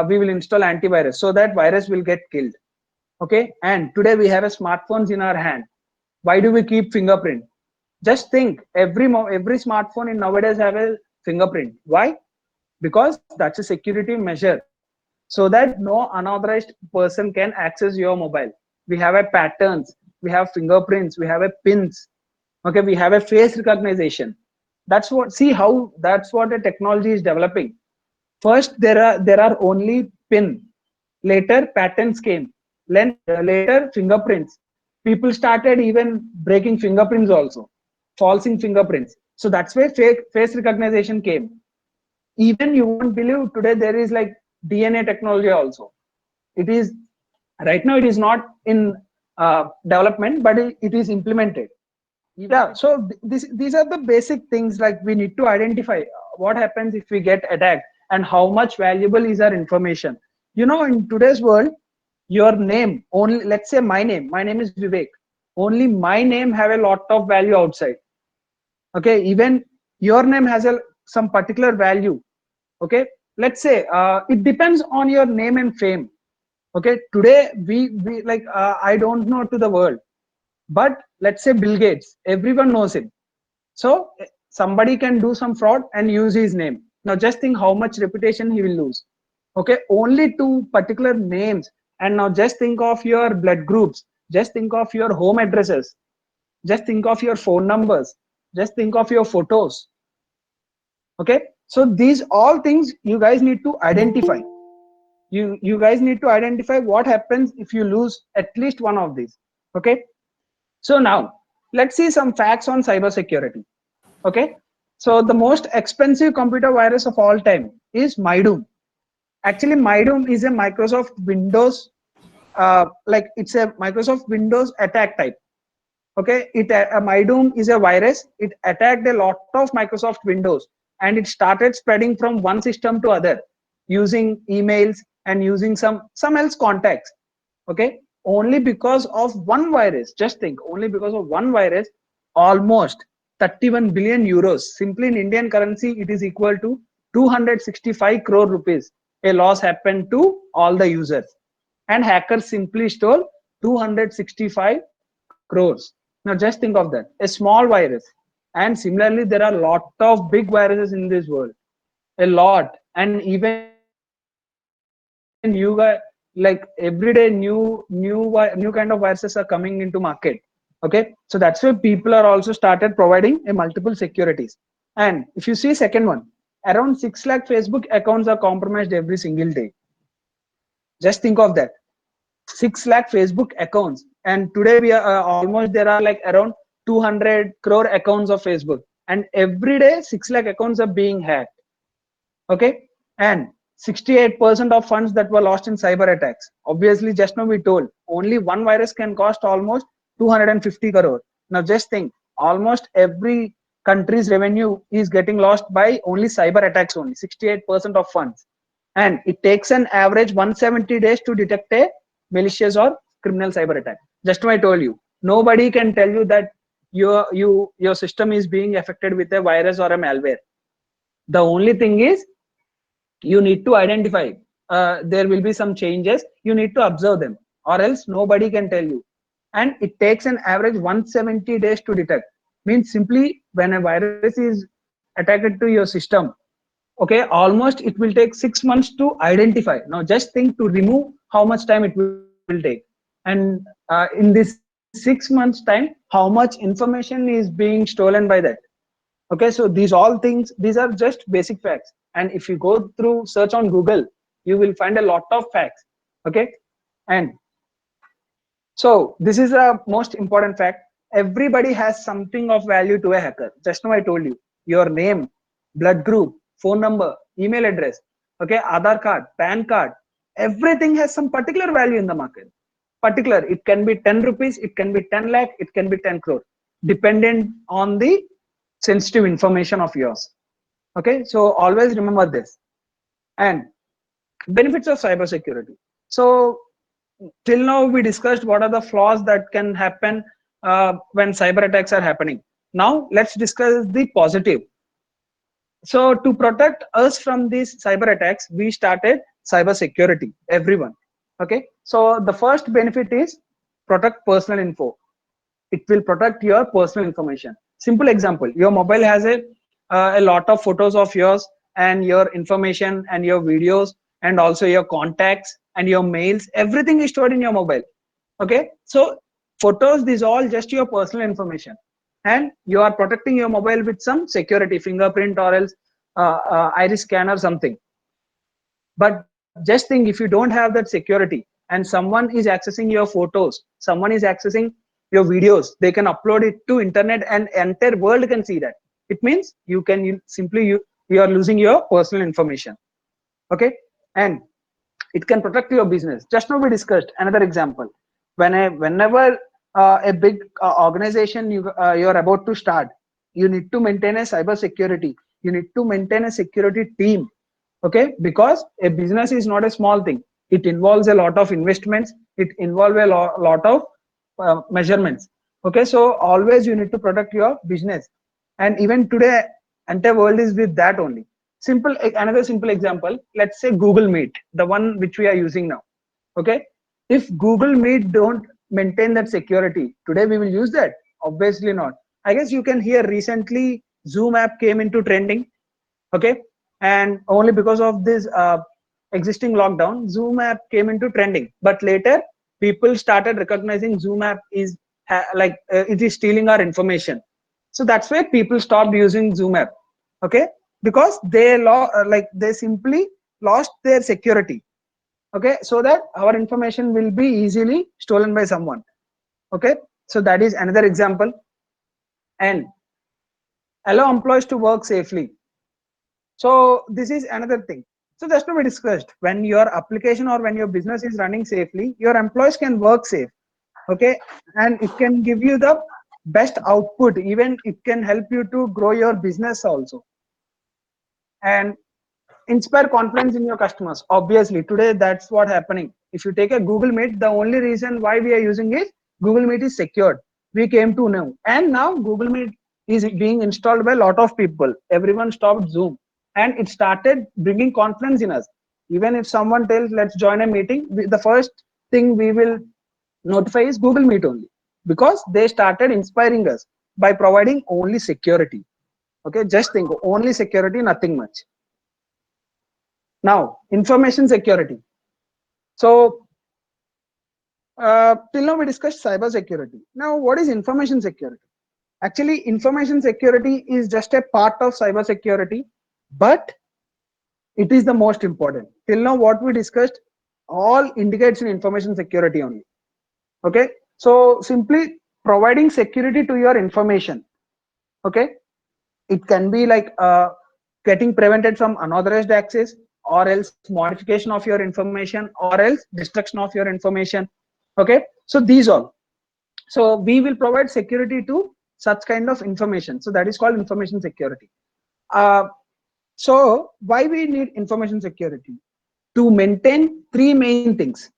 we will install antivirus, so that virus will get killed. Okay, and today we have a smartphones in our hand. Why do we keep fingerprint? Just think, every smartphone in nowadays have a fingerprint. Why? Because that's a security measure, so that no unauthorized person can access your mobile. We have a patterns, we have fingerprints, we have a pins. Okay, we have a face recognition. That's what, see how, that's what a technology is developing. First there are only pin, later patterns came, later fingerprints. People started even breaking fingerprints also, falsing fingerprints. So that's where fake face recognition came. Even you won't believe, today there is like DNA technology also. It is, right now it is not in development, but it is implemented. Yeah, so these are the basic things, like we need to identify what happens if we get attacked, and how much valuable is our information. You know, in today's world, your name only, let's say my name is Vivek, only my name have a lot of value outside. Okay, even your name has some particular value. Okay, let's say it depends on your name and fame. Okay, today we like I don't know to the world, but let's say Bill Gates, everyone knows him. So somebody can do some fraud and use his name. Now just think how much reputation he will lose. Okay, only two particular names. And now just think of your blood groups, just think of your home addresses, just think of your phone numbers, just think of your photos. Okay, so these all things you guys need to identify. You guys need to identify what happens if you lose at least one of these. Okay, so now let's see some facts on cybersecurity. Okay, so the most expensive computer virus of all time is MyDoom. Actually, MyDoom is a Microsoft Windows, like it's a Microsoft Windows attack type. Okay, MyDoom is a virus. It attacked a lot of Microsoft Windows, and it started spreading from one system to other, using emails and using some else contacts. Okay, only because of one virus. Just think, only because of one virus, almost 31 billion euros. Simply in Indian currency, it is equal to 265 crore rupees. A loss happened to all the users, and hackers simply stole 265 crores. Now just think of that, a small virus. And similarly, there are a lot of big viruses in this world, a lot. And even new like every day new kind of viruses are coming into market. Okay, so that's why people are also started providing a multiple securities. And if you see second one, around 6 lakh Facebook accounts are compromised every single day. Just think of that, 6 lakh Facebook accounts. And today we are almost there are like around 200 crore accounts of Facebook, and every day 6 lakh accounts are being hacked. Okay, and 68% of funds that were lost in cyber attacks. Obviously, just now we told only one virus can cost almost 250 crore. Now just think, almost every country's revenue is getting lost by only cyber attacks only, 68% of funds. And it takes an average 170 days to detect a malicious or criminal cyber attack. Just now I told you, nobody can tell you that your system is being affected with a virus or a malware. The only thing is you need to identify, there will be some changes, you need to observe them, or else nobody can tell you. And it takes an average 170 days to detect. Means simply when a virus is attacked to your system, okay, almost it will take 6 months to identify. Now just think, to remove, how much time it will take. And in this 6 months time, how much information is being stolen by that. Okay, so these all things, these are just basic facts. And if you go through search on Google, you will find a lot of facts. Okay, and so this is a most important fact. Everybody has something of value to a hacker. Just now I told you, your name, blood group, phone number, email address, okay, Aadhaar card, PAN card, everything has some particular value in the market. Particular, it can be 10 rupees, it can be 10 lakh, it can be 10 crore, dependent on the sensitive information of yours. Okay, so always remember this. And benefits of cybersecurity. So till now we discussed what are the flaws that can happen when cyber attacks are happening. Now let's discuss the positive. So to protect us from these cyber attacks, we started cyber security, everyone. Okay, so the first benefit is protect personal info. It will protect your personal information. Simple example, your mobile has a lot of photos of yours, and your information and your videos, and also your contacts and your mails, everything is stored in your mobile. Okay, so photos, these all just your personal information, and you are protecting your mobile with some security, fingerprint, or else iris scan or something. But just think, if you don't have that security and someone is accessing your photos, someone is accessing your videos, they can upload it to internet and entire world can see that. It means you are losing your personal information. Okay, and it can protect your business. Just now we discussed another example. Whenever a big organization you're about to start, you need to maintain a cyber security, you need to maintain a security team. Okay, because a business is not a small thing, it involves a lot of investments, it involves a lot of measurements. Okay, so always you need to protect your business. And even today entire world is with that only. Another simple example, let's say Google Meet, the one which we are using now. Okay, if Google Meet don't maintain that security, today we will use that? Obviously not. I guess you can hear recently Zoom app came into trending. Okay, and only because of this existing lockdown, Zoom app came into trending. But later people started recognizing Zoom app is it is stealing our information. So that's why people stopped using Zoom app. Okay, because they simply lost their security. Okay, so that our information will be easily stolen by someone. Okay, so that is another example. And allow employees to work safely. So this is another thing. So just now we discussed, when your application or when your business is running safely, your employees can work safe. Okay, and it can give you the best output, even it can help you to grow your business also. And inspire confidence in your customers. Obviously today that's what happening. If you take a Google Meet, the only reason why we are using is Google Meet is secured, we came to know. And now Google Meet is being installed by a lot of people. Everyone stopped Zoom, and it started bringing confidence in us. Even if someone tells, let's join a meeting, the first thing we will notify is Google Meet only, because they started inspiring us by providing only security. Okay, just think, only security, nothing much. Now, information security. So till now we discussed cyber security. Now, what is information security? Actually, information security is just a part of cyber security, but it is the most important. Till now, what we discussed all indicates in information security only. Okay, so simply providing security to your information. Okay, it can be like getting prevented from unauthorized access, or else modification of your information, or else destruction of your information. Okay, so these all. So we will provide security to such kind of information. So that is called information security. So why we need information security? To maintain three main things.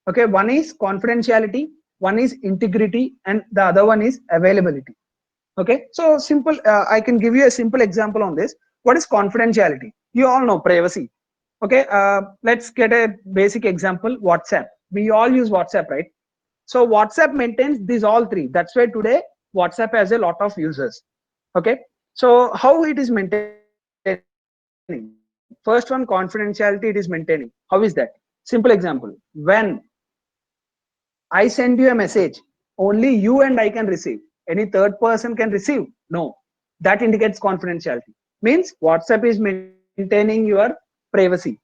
Okay, one is confidentiality, one is integrity, and the other one is availability. Okay, so simple. I can give you a simple example on this. What is confidentiality? You all know privacy. Okay, let's get a basic example. WhatsApp. We all use WhatsApp, right? So WhatsApp maintains these all three. That's why today WhatsApp has a lot of users. Okay, so how it is maintaining? First one, confidentiality it is maintaining. How is that? Simple example. When I send you a message, only you and I can receive. Any third person can receive? No. That indicates confidentiality. Means WhatsApp is maintaining your privacy.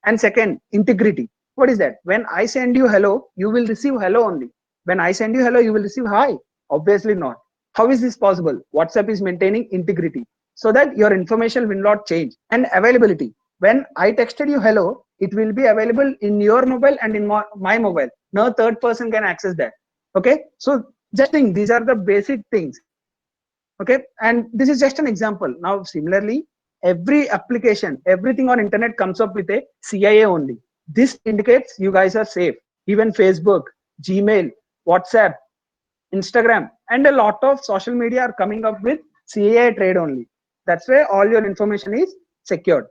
And second, integrity. What is that? When I send you hello, you will receive hello only. When I send you hello, you will receive hi. Obviously not. How is this possible? WhatsApp is maintaining integrity so that your information will not change. And availability. When I texted you hello, it will be available in your mobile and in my mobile. No third person can access that. Okay, so just think, these are the basic things. Okay, and this is just an example. Now similarly, every application, everything on internet comes up with a CIA only. This indicates you guys are safe. Even Facebook, Gmail, WhatsApp, Instagram, and a lot of social media are coming up with CIA trade only. That's why all your information is secured.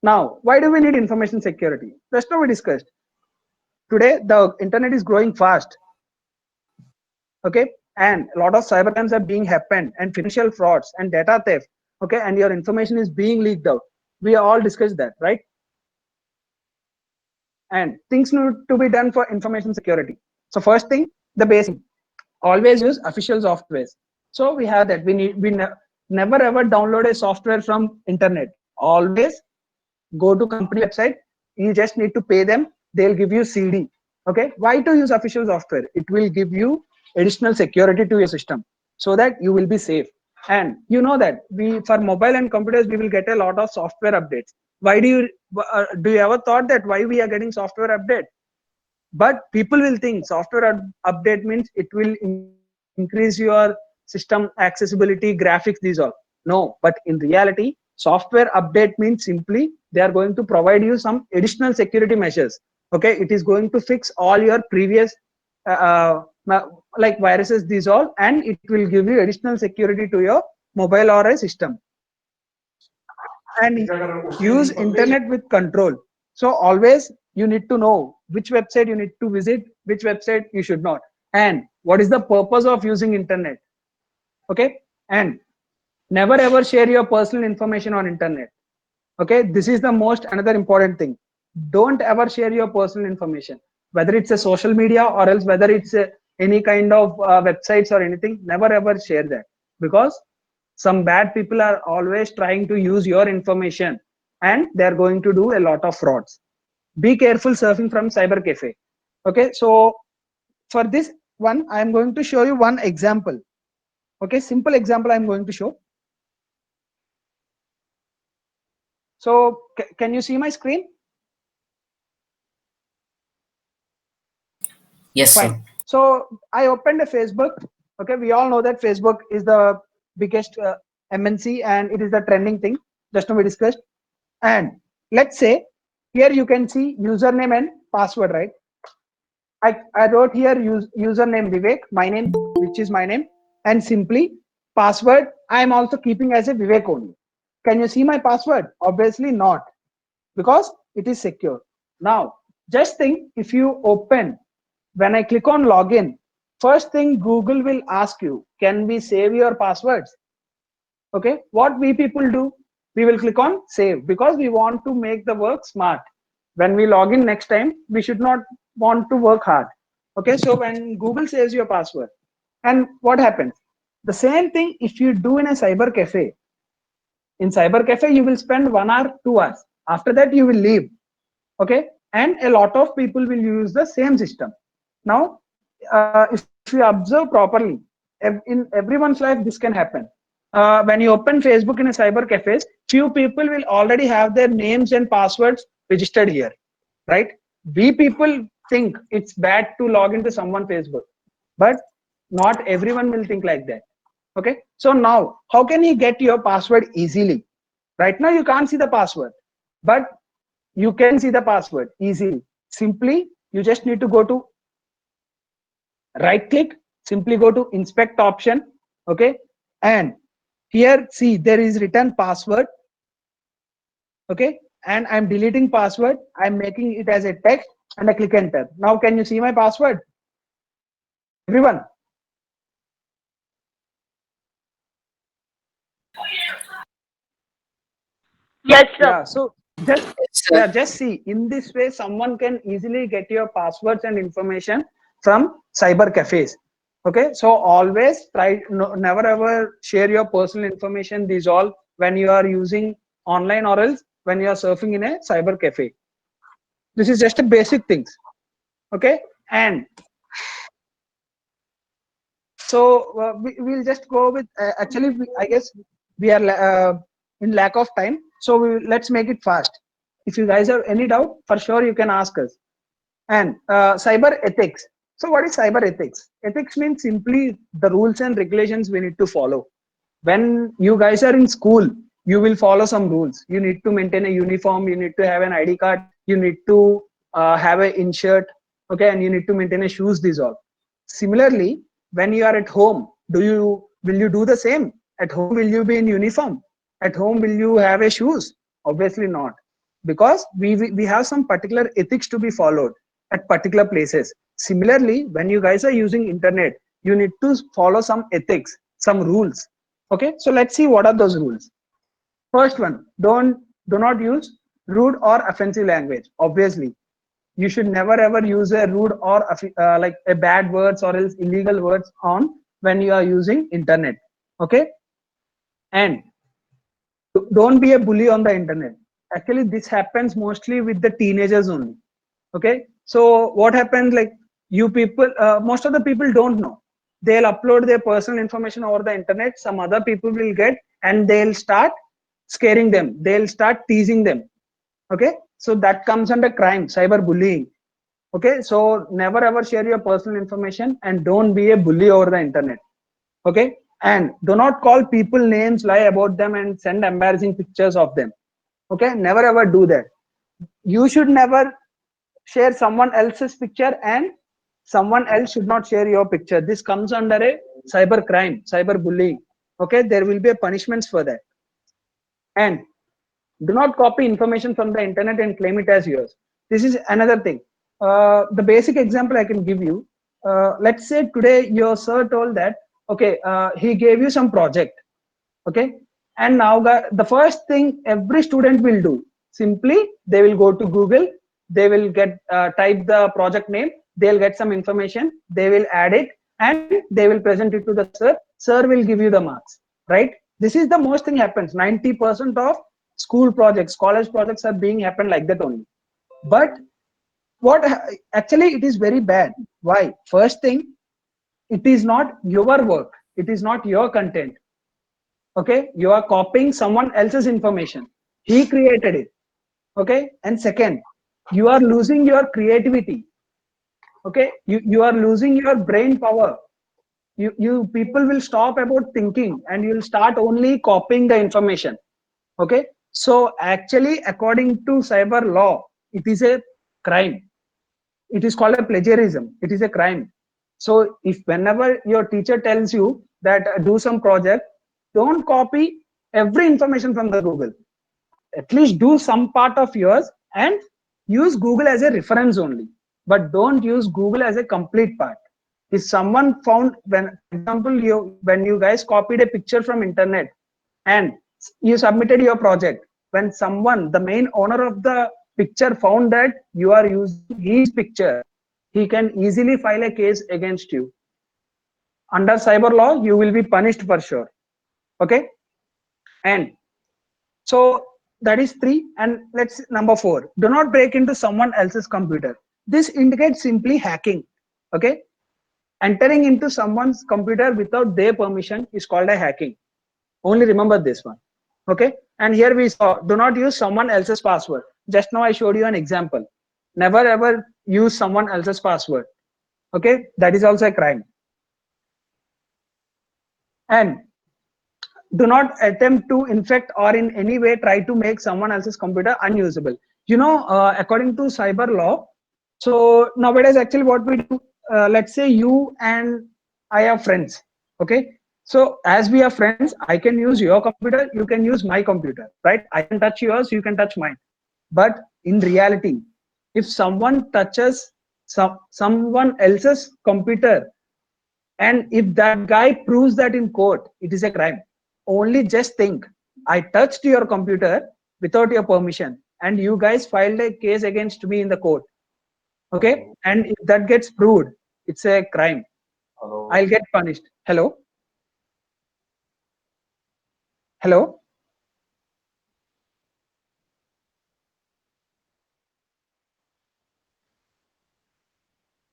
Now, why do we need information security? Just now we discussed. Today, the internet is growing fast. Okay, and a lot of cyber crimes are being happened, and financial frauds and data theft. Okay, and your information is being leaked out. We all discussed that, right? And things need to be done for information security. So first thing, the basic, always use official softwares. So we have that. Never ever download a software from internet. Always go to company website. You just need to pay them. They'll give you CD. Okay, why to use official software? It will give you additional security to your system so that you will be safe. And you know that we, for mobile and computers, we will get a lot of software updates. Why do you ever thought that why we are getting software update? But people will think software update means it will increase your system accessibility, graphics, these all. No, but in reality, software update means simply they are going to provide you some additional security measures. Okay, it is going to fix all your previous like viruses, these all, and it will give you additional security to your mobile or a system. And use internet with control. So always you need to know which website you need to visit, which website you should not, and what is the purpose of using internet. Okay, and never ever share your personal information on internet. Okay, this is the most another important thing. Don't ever share your personal information, whether it's a social media or else whether it's any kind of websites or anything. Never ever share that, because some bad people are always trying to use your information and they're going to do a lot of frauds. Be careful surfing from cyber cafe. Okay, so for this one I am going to show you one example. Okay, simple example I'm going to show. So can you see my screen? Yes, Fine. sir. So I opened a Facebook. Okay, we all know that Facebook is the biggest MNC and it is the trending thing. Just now we discussed. And let's say here you can see username and password, right? I wrote here username Vivek, my name, which is my name, and simply Password, I am also keeping as a Vivek only. Can you see my password? Obviously not, because it is secure. Now, just think, if you open, when I click on login, first thing Google will ask you, can we save your passwords? Okay, what we people do, we will click on save because we want to make the work smart. When we log in next time, we should not want to work hard. Okay, so when Google saves your password, and what happens? The same thing if you do in a cyber cafe. In cyber cafe, you will spend 1 hour, 2 hours. After that, you will leave. Okay, and a lot of people will use the same system. Now, if you observe properly, in everyone's life, this can happen. When you open Facebook in a cyber cafes, few people will already have their names and passwords registered here, right? We people think it's bad to log into someone Facebook, but not everyone will think like that. Okay, so now how can you get your password easily? Right now you can't see the password, but you can see the password easily. Simply, you just need to go to right click, simply go to inspect option. Okay, and here see there is written password. Okay, and I'm deleting password, I'm making it as a text, and I click enter. Now can you see my password, everyone? Yes, sir. Yeah, so just, Yes, yeah, sir. just see, in this way someone can easily get your passwords and information from cyber cafes. Okay, so always try, no, never ever share your personal information, these all, when you are using online, or else when you are surfing in a cyber cafe. This is just a basic things. Okay, and so we'll just go with, actually I guess we are in lack of time, so let's make it fast. If you guys have any doubt, for sure you can ask us. And cyber ethics. So what is cyber ethics? Ethics means simply the rules and regulations we need to follow. When you guys are in school, you will follow some rules. You need to maintain a uniform, you need to have an ID card, you need to have an inshirt. Okay, and you need to maintain a shoes, these all. Similarly, when you are at home, will you do the same? At home, will you be in uniform? At home, will you have a shoes? Obviously not, because we have some particular ethics to be followed at particular places. Similarly, when you guys are using internet, you need to follow some ethics, some rules. Okay, so let's see what are those rules. First one, do not use rude or offensive language. Obviously, you should never ever use a rude or like a bad words or else illegal words on when you are using internet. Okay, and don't be a bully on the internet. Actually, this happens mostly with the teenagers only. Okay, so what happens, like, you people, most of the people don't know, they'll upload their personal information over the internet, some other people will get, and they'll start scaring them, they'll start teasing them. Okay, so that comes under crime, cyber bullying. Okay, so never ever share your personal information, and don't be a bully over the internet. Okay, and do not call people names, lie about them, and send embarrassing pictures of them. Okay, never ever do that. You should never share someone else's picture, and someone else should not share your picture. This comes under a cyber crime, cyber bullying. Okay, there will be a punishments for that. And do not copy information from the internet and claim it as yours. This is another thing. The basic example I can give you, let's say today your sir told that, okay, he gave you some project. Okay, and now the first thing every student will do, simply they will go to Google, they will get type the project name, they'll get some information, they will add it, and they will present it to the sir. Sir will give you the marks, right? This is the most thing happens. 90% of school projects, college projects are being happen like that only. But what actually it is very bad. Why? First thing, it is not your work, it is not your content. Okay, you are copying someone else's information, he created it. Okay, and second, you are losing your creativity. Okay, you are losing your brain power. You people will stop about thinking, and you'll start only copying the information. Okay, so actually according to cyber law, it is a crime. It is called a plagiarism, it is a crime. So if whenever your teacher tells you that do some project, don't copy every information from the Google. At least do some part of yours and use Google as a reference only, but don't use Google as a complete part. If someone found, when example, when you guys copied a picture from internet and you submitted your project, when someone, the main owner of the picture, found that you are using his picture, he can easily file a case against you. Under cyber law, you will be punished for sure. Okay, and so that is 3. And let's number 4, do not break into someone else's computer. This indicates simply hacking. Okay, entering into someone's computer without their permission is called a hacking. Only remember this one. Okay, and here we saw, do not use someone else's password. Just now I showed you an example. Never ever use someone else's password. Okay, that is also a crime. And do not attempt to infect or in any way try to make someone else's computer unusable. You know, according to cyber law, so nowadays actually what we do, let's say you and I are friends. Okay, so as we are friends, I can use your computer, you can use my computer, right? I can touch yours, you can touch mine. But in reality, if someone touches someone else's computer, and if that guy proves that in court, it is a crime. Only just think, I touched your computer without your permission and you guys filed a case against me in the court. Okay, and if that gets proved, it's a crime. I'll get punished. Hello? Hello?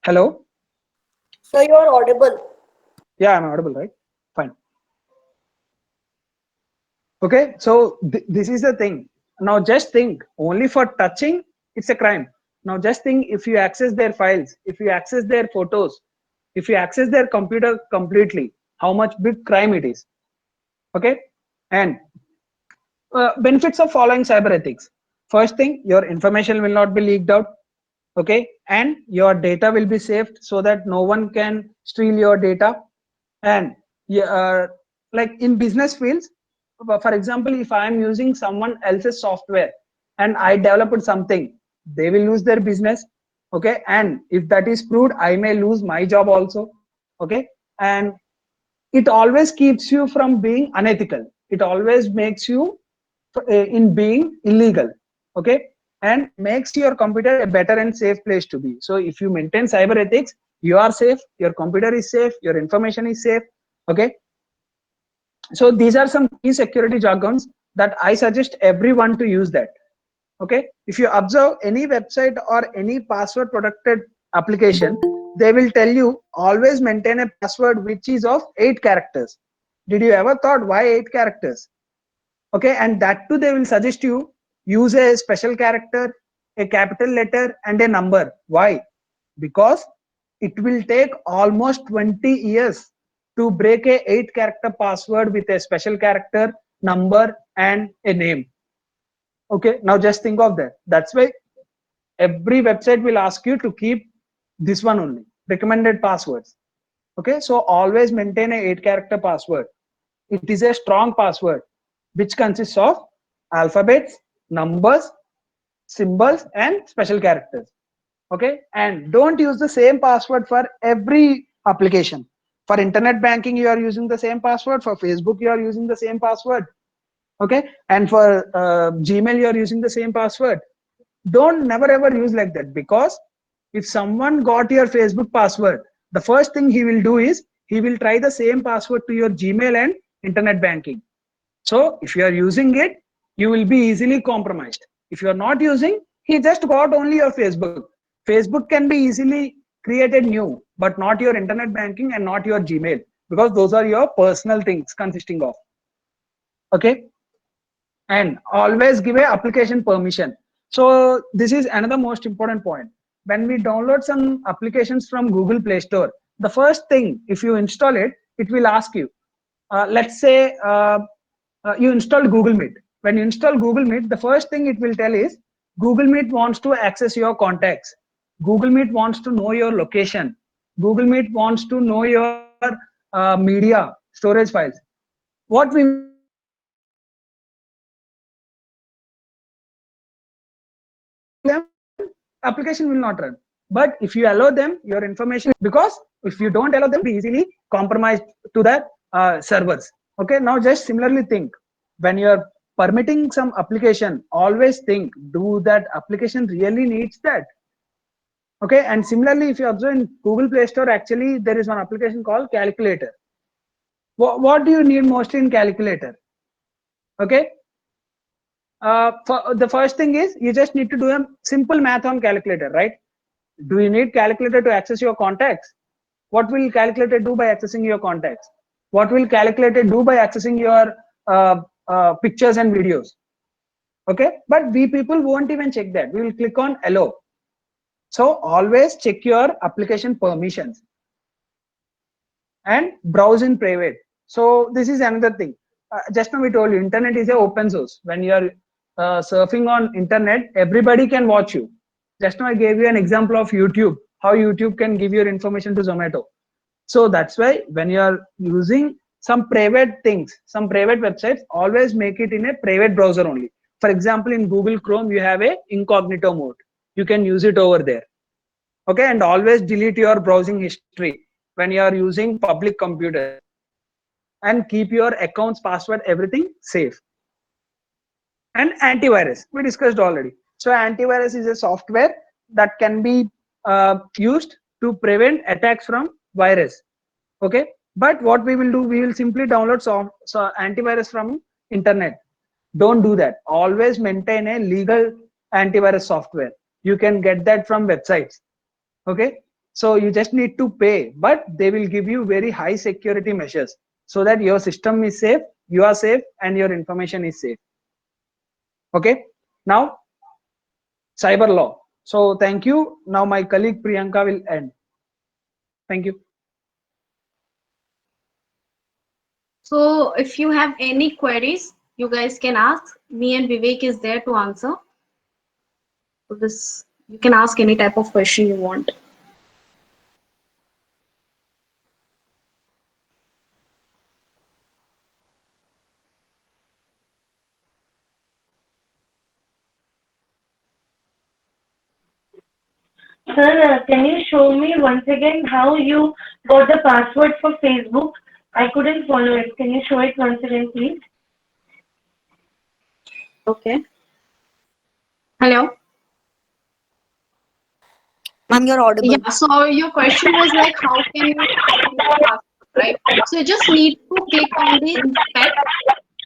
Hello? So you are audible. Yeah, I'm audible, right? Fine. Okay, so this is the thing. Now just think, only for touching, it's a crime. Now just think, if you access their files, if you access their photos, if you access their computer completely, how much big crime it is. Okay, and benefits of following cyber ethics. First thing, your information will not be leaked out. Okay, and your data will be saved so that no one can steal your data. And like in business fields, for example, if I am using someone else's software and I developed something, they will lose their business. Okay, and if that is proved, I may lose my job also. Okay, and it always keeps you from being unethical. It always makes you in being illegal. Okay, and makes your computer a better and safe place to be. So if you maintain cyber ethics, you are safe, your computer is safe, your information is safe. Okay, so these are some key security jargons that I suggest everyone to use that. Okay, if you observe any website or any password protected application, they will tell you always maintain a password which is of 8 characters. Did you ever thought why 8 characters? Okay, and that too they will suggest you use a special character, a capital letter and a number. Why? Because it will take almost 20 years to break a 8 character password with a special character, number and a name. Okay, now just think of that. That's why every website will ask you to keep this one only, recommended passwords. Okay, so always maintain a 8 character password. It is a strong password which consists of alphabets, numbers, symbols and special characters. Okay, and don't use the same password for every application. For internet banking, you are using the same password. For Facebook, you are using the same password. Okay, and for Gmail, you are using the same password. Don't never ever use like that, because if someone got your Facebook password, the first thing he will do is he will try the same password to your Gmail and internet banking. So if you are using it, you will be easily compromised. If you are not using, he just got only your Facebook. Facebook can be easily created new, but not your internet banking and not your Gmail, because those are your personal things consisting of. Okay, and always give a application permission. So this is another most important point. When we download some applications from Google Play Store, the first thing, if you install it, it will ask you, let's say you install Google Meet. When you install Google Meet, the first thing it will tell is Google Meet wants to access your contacts. Google Meet wants to know your location. Google Meet wants to know your media, storage files. What we application will not run. But if you allow them, your information, because if you don't allow them, be easily compromised to the servers. Okay, now just similarly think, when you're permitting some application, always think, do that application really needs that? Okay, and similarly, if you observe in Google Play Store, actually there is one application called Calculator. What do you need mostly in Calculator? Okay, for the first thing is you just need to do a simple math on Calculator, right? Do you need Calculator to access your contacts? What will Calculator do by accessing your contacts? What will Calculator do by accessing your pictures and videos? Okay, but we people won't even check that. We will click on allow. So always check your application permissions and browse in private. So this is another thing. Just now we told you, internet is a open source. When you are surfing on internet, everybody can watch you. Just now I gave you an example of YouTube, how YouTube can give your information to Zomato. So that's why when you are using some private things, some private websites, always make it in a private browser only. For example, in Google Chrome, you have a incognito mode. You can use it over there. Okay, and always delete your browsing history when you are using public computers, and keep your accounts, password, everything safe. And antivirus, we discussed already. So antivirus is a software that can be used to prevent attacks from virus. Okay, but what we will do, we will simply download so antivirus from internet. Don't do that. Always maintain a legal antivirus software. You can get that from websites. Okay, so you just need to pay, but they will give you very high security measures so that your system is safe, you are safe, and your information is safe. Okay, now cyber law. So thank you. Now my colleague Priyanka will end. Thank you. So if you have any queries, you guys can ask. Me and Vivek is there to answer. So this, you can ask any type of question you want. Sir, can you show me once again how you got the password for Facebook? I couldn't follow it. Can you show it once again, please? Okay. Hello. Ma'am, you're audible. Yeah. So your question was like, how can you password, right? So you just need to click on the inspect.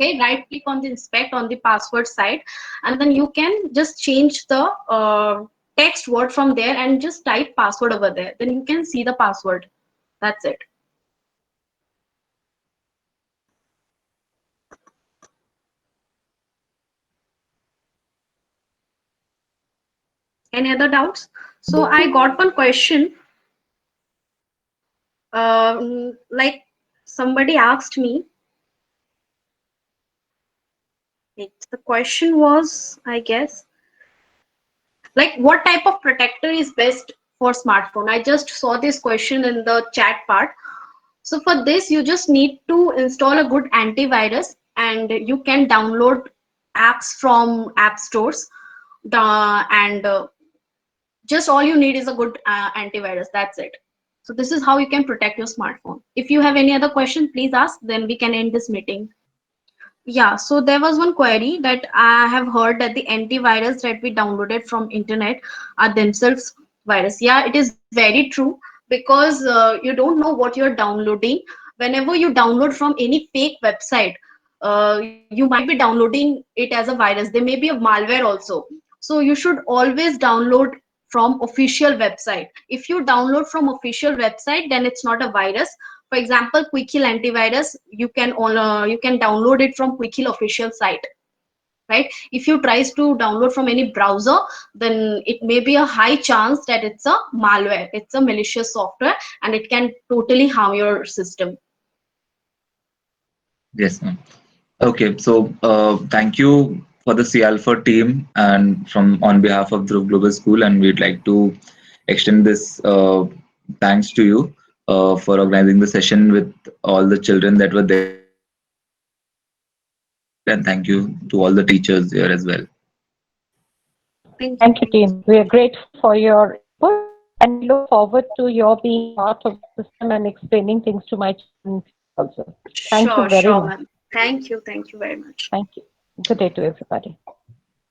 Okay, right click on the inspect on the password side, and then you can just change the text word from there and just type password over there. Then you can see the password. That's it. Any other doubts? So I got one question. Like somebody asked me. The question was, I guess, like what type of protector is best for smartphone? I just saw this question in the chat part. So for this, you just need to install a good antivirus, and you can download apps from app stores. Just all you need is a good antivirus. That's it. So this is how you can protect your smartphone. If you have any other question, please ask. Then we can end this meeting. Yeah, so there was one query that I have heard that the antivirus that we downloaded from internet are themselves virus. Yeah, it is very true, because you don't know what you're downloading. Whenever you download from any fake website, you might be downloading it as a virus. There may be a malware also. So you should always download from official website. If you download from official website, then it's not a virus. For example, Quickheal antivirus, you can download it from Quickheal official site, right? If you tries to download from any browser, then it may be a high chance that it's a malware, it's a malicious software, and it can totally harm your system. Yes, ma'am. Okay, so thank you for the C Alpha team and from on behalf of Dhruv Global School, and we'd like to extend this thanks to you. for organizing the session with all the children that were there. And thank you to all the teachers here as well. Thank you, team. We are grateful for your input and look forward to your being part of the system and explaining things to my children also. Thank you Sure, very sure, much. ma'am. Thank you. Thank you very much. Thank you. Good day to everybody.